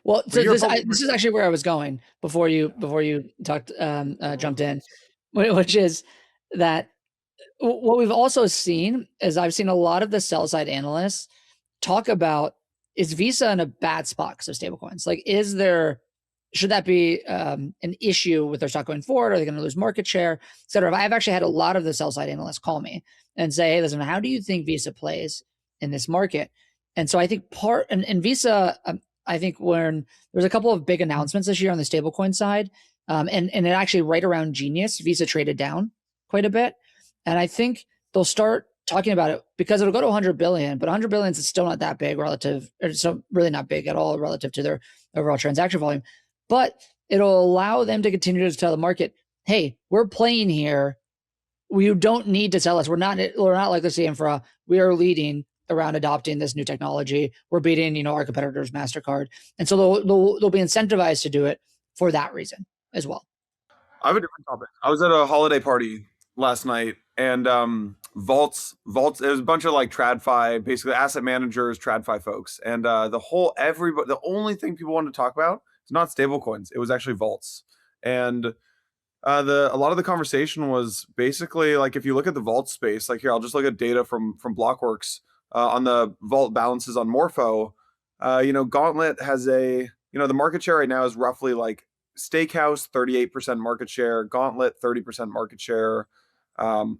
Well, so this is actually where I was going before you talked jumped in, which is that what we've also seen is I've seen a lot of the sell side analysts talk about, is Visa in a bad spot because of stablecoins? Like, should that be an issue with their stock going forward? Are they going to lose market share, et cetera? I've actually had a lot of the sell side analysts call me and say, hey, listen, how do you think Visa plays in this market? And so I think and Visa, I think when there's a couple of big announcements this year on the stablecoin side, and it actually right around Genius, Visa traded down quite a bit. And I think they'll start talking about it because it'll go to 100 billion, but 100 billion is still not that big relative, or so really not big at all relative to their overall transaction volume. But it'll allow them to continue to tell the market, hey, we're playing here. You don't need to tell us. We're not like the CMFRA. We are leading around adopting this new technology. We're beating, our competitors, MasterCard. And so they'll be incentivized to do it for that reason as well. I have a different topic. I was at a holiday party last night, and vaults, it was a bunch of like TradFi, basically asset managers, TradFi folks. And the only thing people wanted to talk about is not stablecoins. It was actually vaults. And a lot of the conversation was basically like, if you look at the vault space, like here, I'll just look at data from Blockworks on the vault balances on Morpho. Gauntlet has the market share right now is roughly like Steakhouse 38% market share, Gauntlet 30% market share.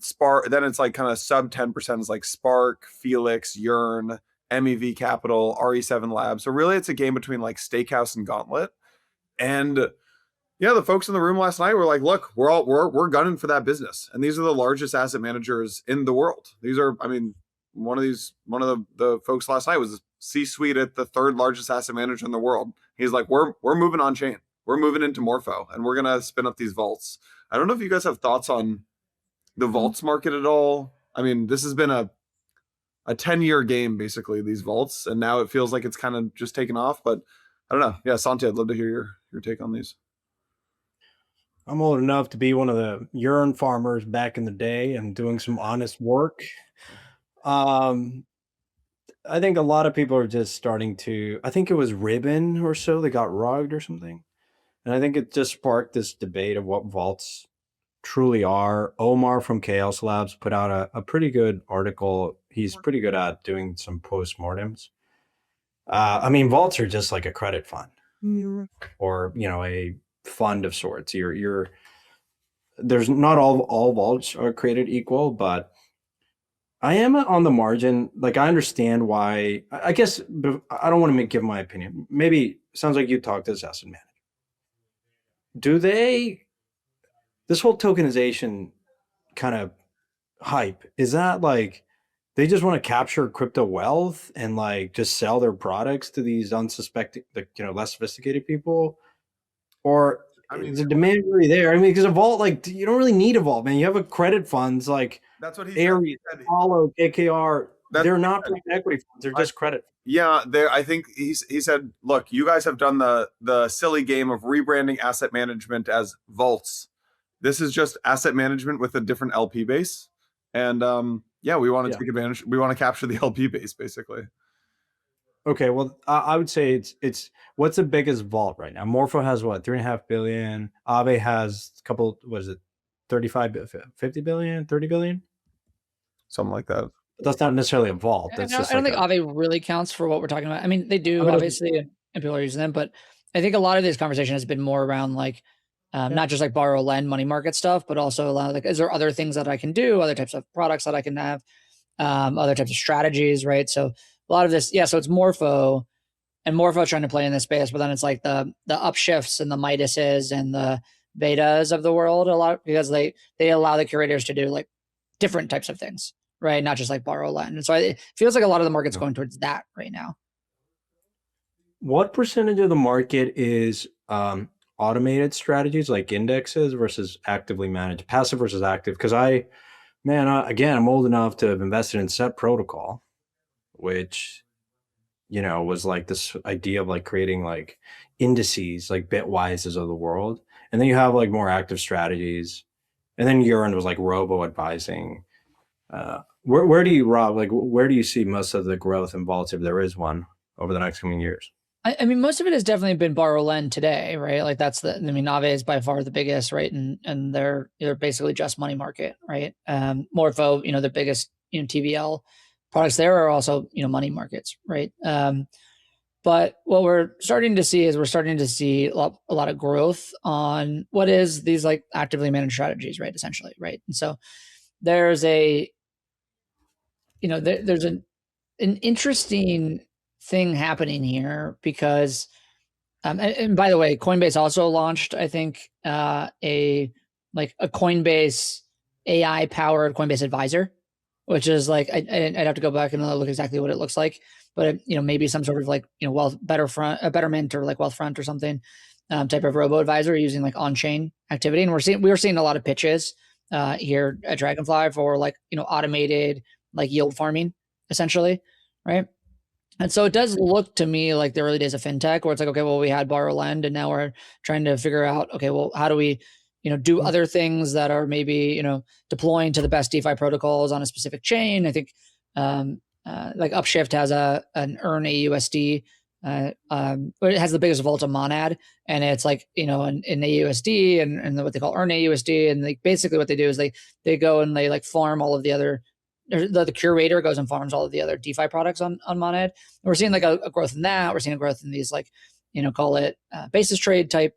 Spark, then it's like kind of sub 10% is like Spark, Felix, Yearn, MEV Capital, RE7 Labs. So really it's a game between like Steakhouse and Gauntlet. And yeah, the folks in the room last night were like, look, we're gunning for that business. And these are the largest asset managers in the world. These are, one of the folks last night was C-suite at the third largest asset manager in the world. He's like, we're moving on chain. We're moving into Morpho, and we're going to spin up these vaults. I don't know if you guys have thoughts on the vaults market at all. This has been a 10-year game, basically, these vaults, and now it feels like it's kind of just taken off. But I don't know. Yeah, Santi, I'd love to hear your take on these. I'm old enough to be one of the urine farmers back in the day and doing some honest work. I think a lot of people are just starting to, I think it was Ribbon or so, they got rugged or something. And I think it just sparked this debate of what vaults truly are. Omar from Chaos Labs put out a pretty good article. He's pretty good at doing some postmortems. Vaults are just like a credit fund or, a fund of sorts. There's not all vaults are created equal, but I am on the margin. Like, I understand why. I guess I don't want to give my opinion. Maybe sounds like you talked to this asset manager. This whole tokenization kind of hype, is that like they just want to capture crypto wealth and like just sell their products to these unsuspecting, less sophisticated people? Or is the demand really there? Because a vault, like, you don't really need a vault, man. You have a credit funds like that's what he Aries, said. Apollo, KKR. They're not private equity funds. They're just credit. Yeah, there. I think he said, "Look, you guys have done the silly game of rebranding asset management as vaults. This is just asset management with a different LP base, and yeah, we want to take advantage. We want to capture the LP base, basically." Okay, well, I would say it's what's the biggest vault right now? Morpho has what, 3.5 billion. Aave has a couple. What is it? 35, 50 billion, 30 billion, something like that. But that's not necessarily a vault. That's I don't think Aave really counts for what we're talking about. I mean, they do obviously, and people are using them, but I think a lot of this conversation has been more around like not just like borrow, lend, money market stuff, but also a lot of like, is there other things that I can do, other types of products that I can have, other types of strategies, right? So a lot of this, so it's Morpho, and Morpho trying to play in this space, but then it's like the upshifts and the Midases and the betas of the world a lot, because they allow the curators to do like different types of things, right? Not just like borrow, lend. And so it feels like a lot of the market's going towards that right now. What percentage of the market is automated strategies like indexes versus actively managed, passive versus active? Because again, I'm old enough to have invested in Set Protocol, which, was like this idea of like creating like indices, like Bitwises of the world. And then you have like more active strategies. And then Urine was like robo advising. Where do you, Rob, like where do you see most of the growth and volatility, if there is one, over the next coming years? I mean, most of it has definitely been borrow lend today, right? Like Aave is by far the biggest, right? And they're basically just money market, right? Morpho, the biggest, TVL products there are also, money markets, right? But what we're starting to see is a lot of growth on what is these like actively managed strategies, right? Essentially, right? And so there's there's an interesting thing happening here because, and by the way, Coinbase also launched, I think, a Coinbase AI powered Coinbase Advisor, which is like, I'd have to go back and look exactly what it looks like, but maybe some sort of like, Betterment or like Wealthfront or something, type of robo advisor using like on-chain activity. And we were seeing a lot of pitches here at Dragonfly for like, automated like yield farming essentially, right? And so it does look to me like the early days of fintech, where it's like, okay, well, we had borrow lend, and now we're trying to figure out, okay, well, how do we, do other things that are maybe, deploying to the best DeFi protocols on a specific chain. I think like Upshift has an Earn AUSD, it has the biggest vault of Monad, and it's like, in AUSD and what they call Earn AUSD, and like basically what they do is they go and they like farm all of the other. The curator goes and farms all of the other DeFi products on Monad. And we're seeing like a growth in that. We're seeing a growth in these like, call it basis trade type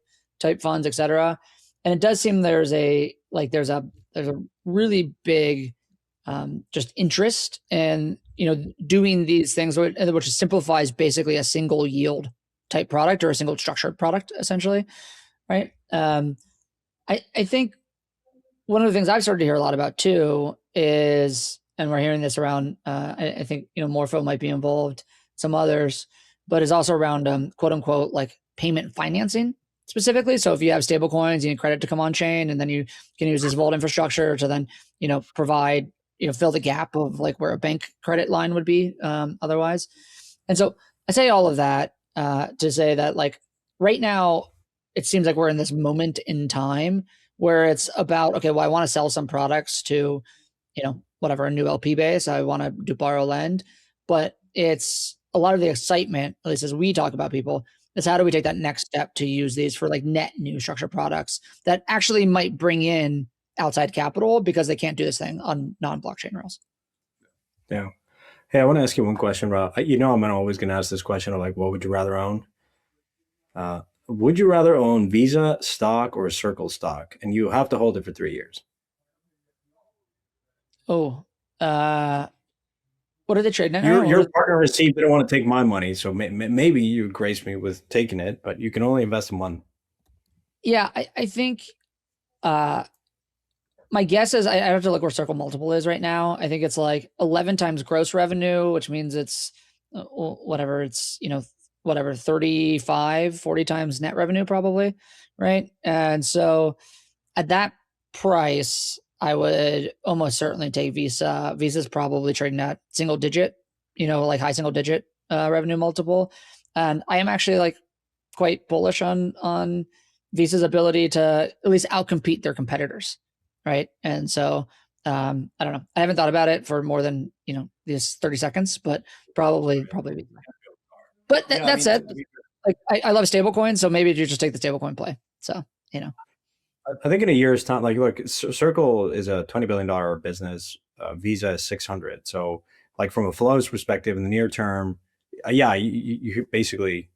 funds, etc. And it does seem there's a really big just interest in doing these things, which simplifies basically a single yield type product or a single structured product essentially, right? I think one of the things I've started to hear a lot about too is, and we're hearing this around, I think, Morpho might be involved, some others, but it's also around quote unquote, like payment financing specifically. So if you have stablecoins, you need credit to come on chain, and then you can use this vault infrastructure to then, provide, fill the gap of like where a bank credit line would be otherwise. And so I say all of that to say that like right now, it seems like we're in this moment in time where it's about, okay, well, I want to sell some products to, whatever, a new LP base. I want to do borrow lend, but it's a lot of the excitement, at least as we talk about people, is how do we take that next step to use these for like net new structured products that actually might bring in outside capital because they can't do this thing on non-blockchain rails. Yeah. Hey, I want to ask you one question, Rob. I'm always going to ask this question of like, what would you rather own? Would you rather own Visa stock or Circle stock? And you have to hold it for 3 years. Oh, what are they trading at? Your partner received, they don't want to take my money. So maybe you would grace me with taking it, but you can only invest in one. Yeah, I think my guess is I have to look where Circle multiple is right now. I think it's like 11 times gross revenue, which means it's whatever, it's, 35, 40 times net revenue probably, right? And so at that price, I would almost certainly take Visa. Visa's probably trading at single digit, like high single digit revenue multiple. And I am actually like quite bullish on Visa's ability to at least outcompete their competitors, right? And so I don't know. I haven't thought about it for more than these 30 seconds, but probably Visa. But that said, like I love stablecoin, so maybe you just take the stablecoin play. So I think in a year's time, like look, Circle is a $20 billion business. Visa is 600. So like from a flows perspective in the near term, you basically,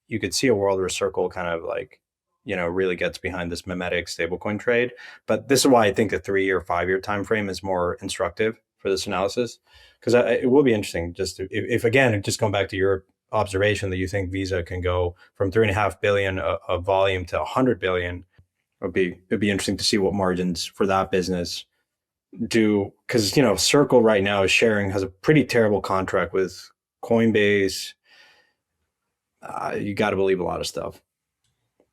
you could see a world where Circle kind of like, really gets behind this mimetic stablecoin trade. But this is why I think the 3-year, 5-year time frame is more instructive for this analysis, because it will be interesting. Just if again, just going back to your observation that you think Visa can go from 3.5 billion of volume to 100 billion, it'd be interesting to see what margins for that business do, because Circle right now has a pretty terrible contract with Coinbase. You got to believe a lot of stuff.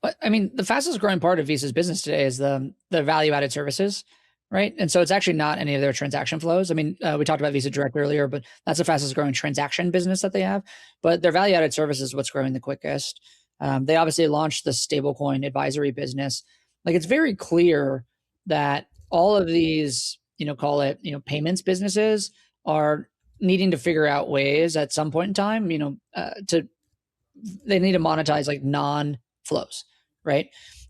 But I mean, the fastest growing part of Visa's business today is the value added services, right? And so it's actually not any of their transaction flows. I mean, we talked about Visa Direct earlier, but that's the fastest growing transaction business that they have. But their value added services is what's growing the quickest. They obviously launched the stablecoin advisory business. Like it's very clear that all of these, call it, payments businesses are needing to figure out ways at some point in time, they need to monetize like non-flows, right?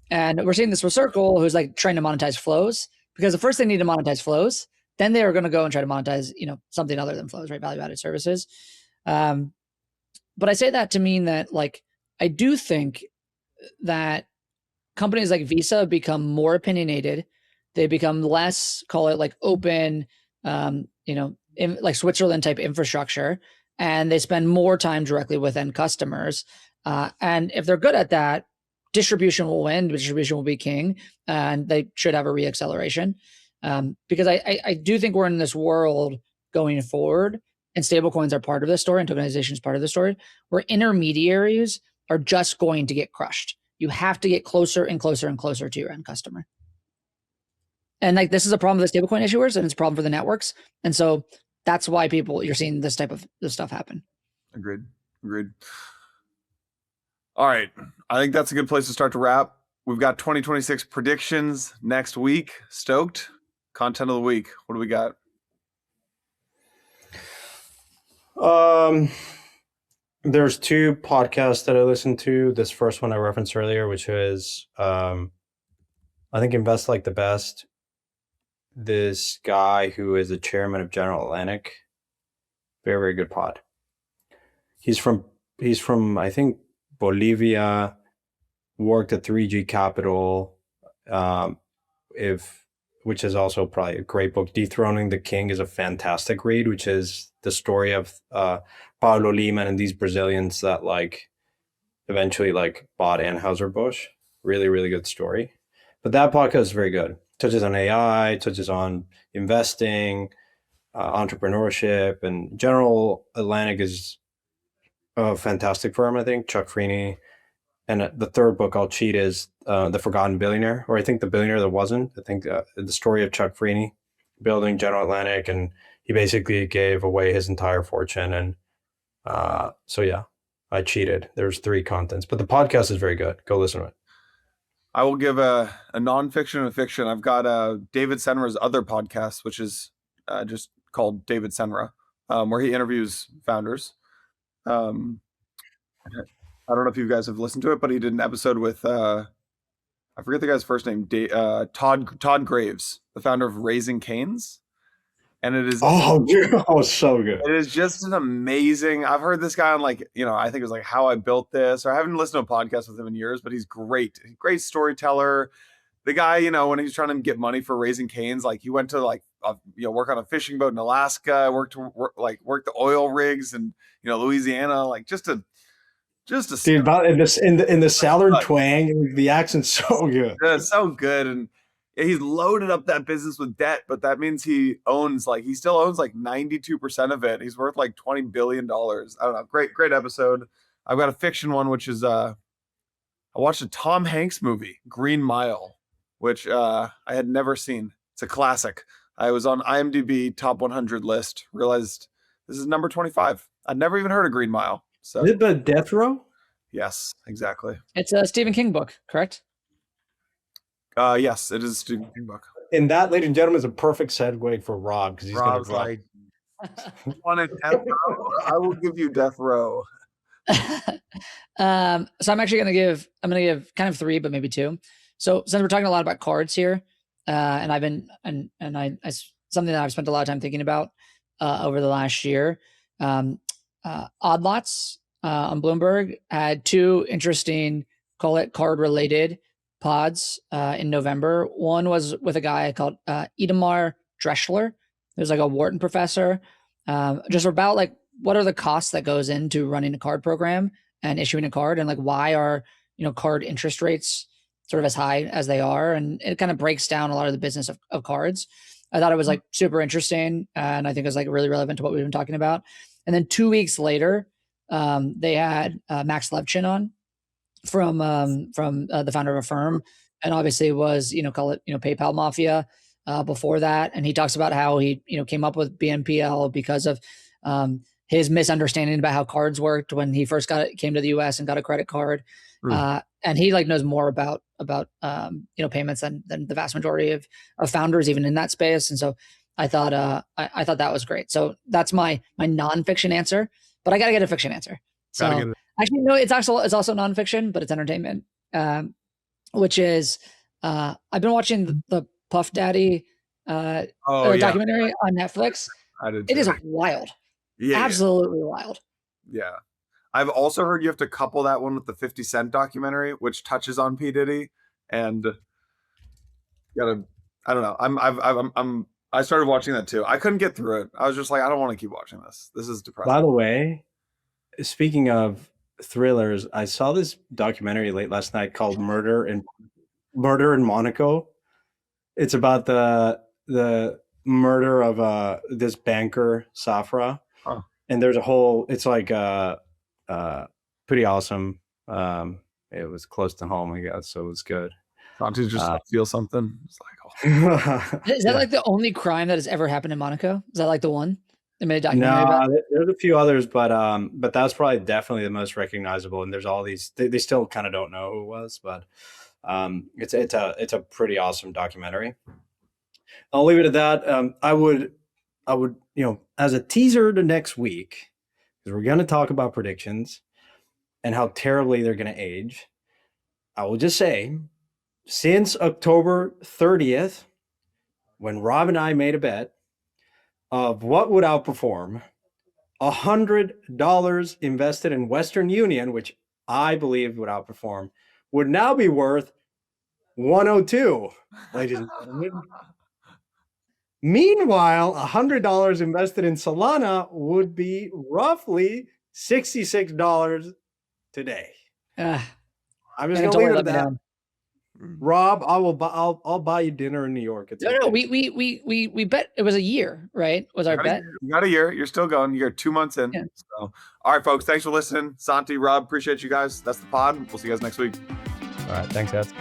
And we're seeing this with Circle, who's like trying to monetize flows, because the first they need to monetize flows, then they are going to go and try to monetize, something other than flows, right? Value-added services. But I say that to mean that like, I do think that companies like Visa become more opinionated. They become less, call it like open, like Switzerland type infrastructure, and they spend more time directly with end customers. And if they're good at that, distribution will win, distribution will be king, and they should have a reacceleration. Because I do think we're in this world going forward, and stablecoins are part of the story, and tokenization is part of the story, where intermediaries are just going to get crushed. You have to get closer and closer and closer to your end customer. And like this is a problem with the stablecoin issuers, and it's a problem for the networks. And so that's why you're seeing this type of this stuff happen. Agreed. All right. I think that's a good place to start to wrap. We've got 2026 predictions next week. Stoked. Content of the week. What do we got? There's 2 podcasts that I listened to. This first one I referenced earlier, which is I think Invest Like the Best. This guy who is the chairman of General Atlantic, very, very good pod. He's from I think Bolivia, worked at 3G Capital, which is also probably a great book. Dethroning the King is a fantastic read, which is the story of Paulo Lehmann and these Brazilians that like eventually like bought Anheuser-Busch. Really, really good story. But that podcast is very good. Touches on AI, touches on investing, entrepreneurship, and General Atlantic is a fantastic firm, I think. Chuck Freeney. And the third book I'll cheat is The Forgotten Billionaire, or I think The Billionaire That Wasn't. I think the story of Chuck Freeney building General Atlantic, and he basically gave away his entire fortune. And so yeah, I cheated. There's 3 contents, but the podcast is very good. Go listen to it. I will give a nonfiction and a fiction. I've got David Senra's other podcast, which is just called David Senra, where he interviews founders. I don't know if you guys have listened to it, but he did an episode with I forget the guy's first name, Todd Graves, the founder of Raising Cane's. And it is so good. It is just an amazing. I've heard this guy on I think it was like How I Built This, or I haven't listened to a podcast with him in years, but he's great. Great storyteller. The guy, when he's trying to get money for Raising Cane's, like he went to work on a fishing boat in Alaska, worked the oil rigs in Louisiana, like just a dude, in the Southern twang, the accent's so good. Yeah, it's so good. And he's loaded up that business with debt, but that means he still owns 92% of it. He's worth like $20 billion. I don't know. Great episode. I've got a fiction one, which is I watched a Tom Hanks movie, Green Mile, which I had never seen. It's a classic. I was on IMDb top 100 list, realized this is number 25. I'd never even heard of Green Mile. So Is it the death row? yes, exactly. It's a Stephen King book, correct? Yes, it is a Stephen King book. And that, ladies and gentlemen, is a perfect segue for Rob, because he's going to Rob's drop. like, want a death row? I will give you death row. So I'm gonna give kind of three, but maybe two. So since we're talking a lot about cards here, and I've been something that I've spent a lot of time thinking about over the last year. Odd Lots on Bloomberg had two interesting, call it card related pods in November. One was with a guy called Itamar Dreschler. There's like a Wharton professor, just about like what are the costs that goes into running a card program and issuing a card, and like why are card interest rates sort of as high as they are, and it kind of breaks down a lot of the business of cards. I thought it was like super interesting, and I think it was like really relevant to what we've been talking about. And then 2 weeks later, they had Max Levchin on from the founder of Affirm, and obviously was call it PayPal mafia before that. And he talks about how he came up with BNPL because of his misunderstanding about how cards worked when he first came to the US and got a credit card. And he like knows more about payments than the vast majority of founders even in that space. And so I thought that was great. So that's my nonfiction answer, but I got to get a fiction answer. So actually, no, it's also nonfiction, but it's entertainment, which is I've been watching the Puff Daddy documentary on Netflix. It is wild. Yeah, absolutely wild. Yeah. I've also heard you have to couple that one with the 50 Cent documentary, which touches on P. Diddy, and I don't know. I started watching that too. I couldn't get through it. I was just like, I don't want to keep watching this. This is depressing. By the way, speaking of thrillers, I saw this documentary late last night called Murder in Monaco. It's about the murder of this banker, Safra. Oh. And there's a whole, it's like pretty awesome. It was close to home, I guess, so it was good. Santi just feel something. It's like, Is that like the only crime that has ever happened in Monaco? Is that like the one they made a documentary about? There's a few others, but that's probably definitely the most recognizable. And there's all these. They still kind of don't know who it was, but it's a pretty awesome documentary. I'll leave it at that. I would as a teaser to next week, because we're going to talk about predictions and how terribly they're going to age. I will just say, since October 30th, when Rob and I made a bet of what would outperform, $100 invested in Western Union, which I believe would outperform, would now be worth 102, ladies and gentlemen. Meanwhile, $100 invested in Solana would be roughly $66 today. I'm just going to leave it at that. Rob, I'll buy you dinner in New York. No, we bet it was a year, right? Was our bet? You got a year. You're still going. You're 2 months in. Yeah. So, all right, folks. Thanks for listening. Santi, Rob, appreciate you guys. That's the pod. We'll see you guys next week. All right. Thanks, guys.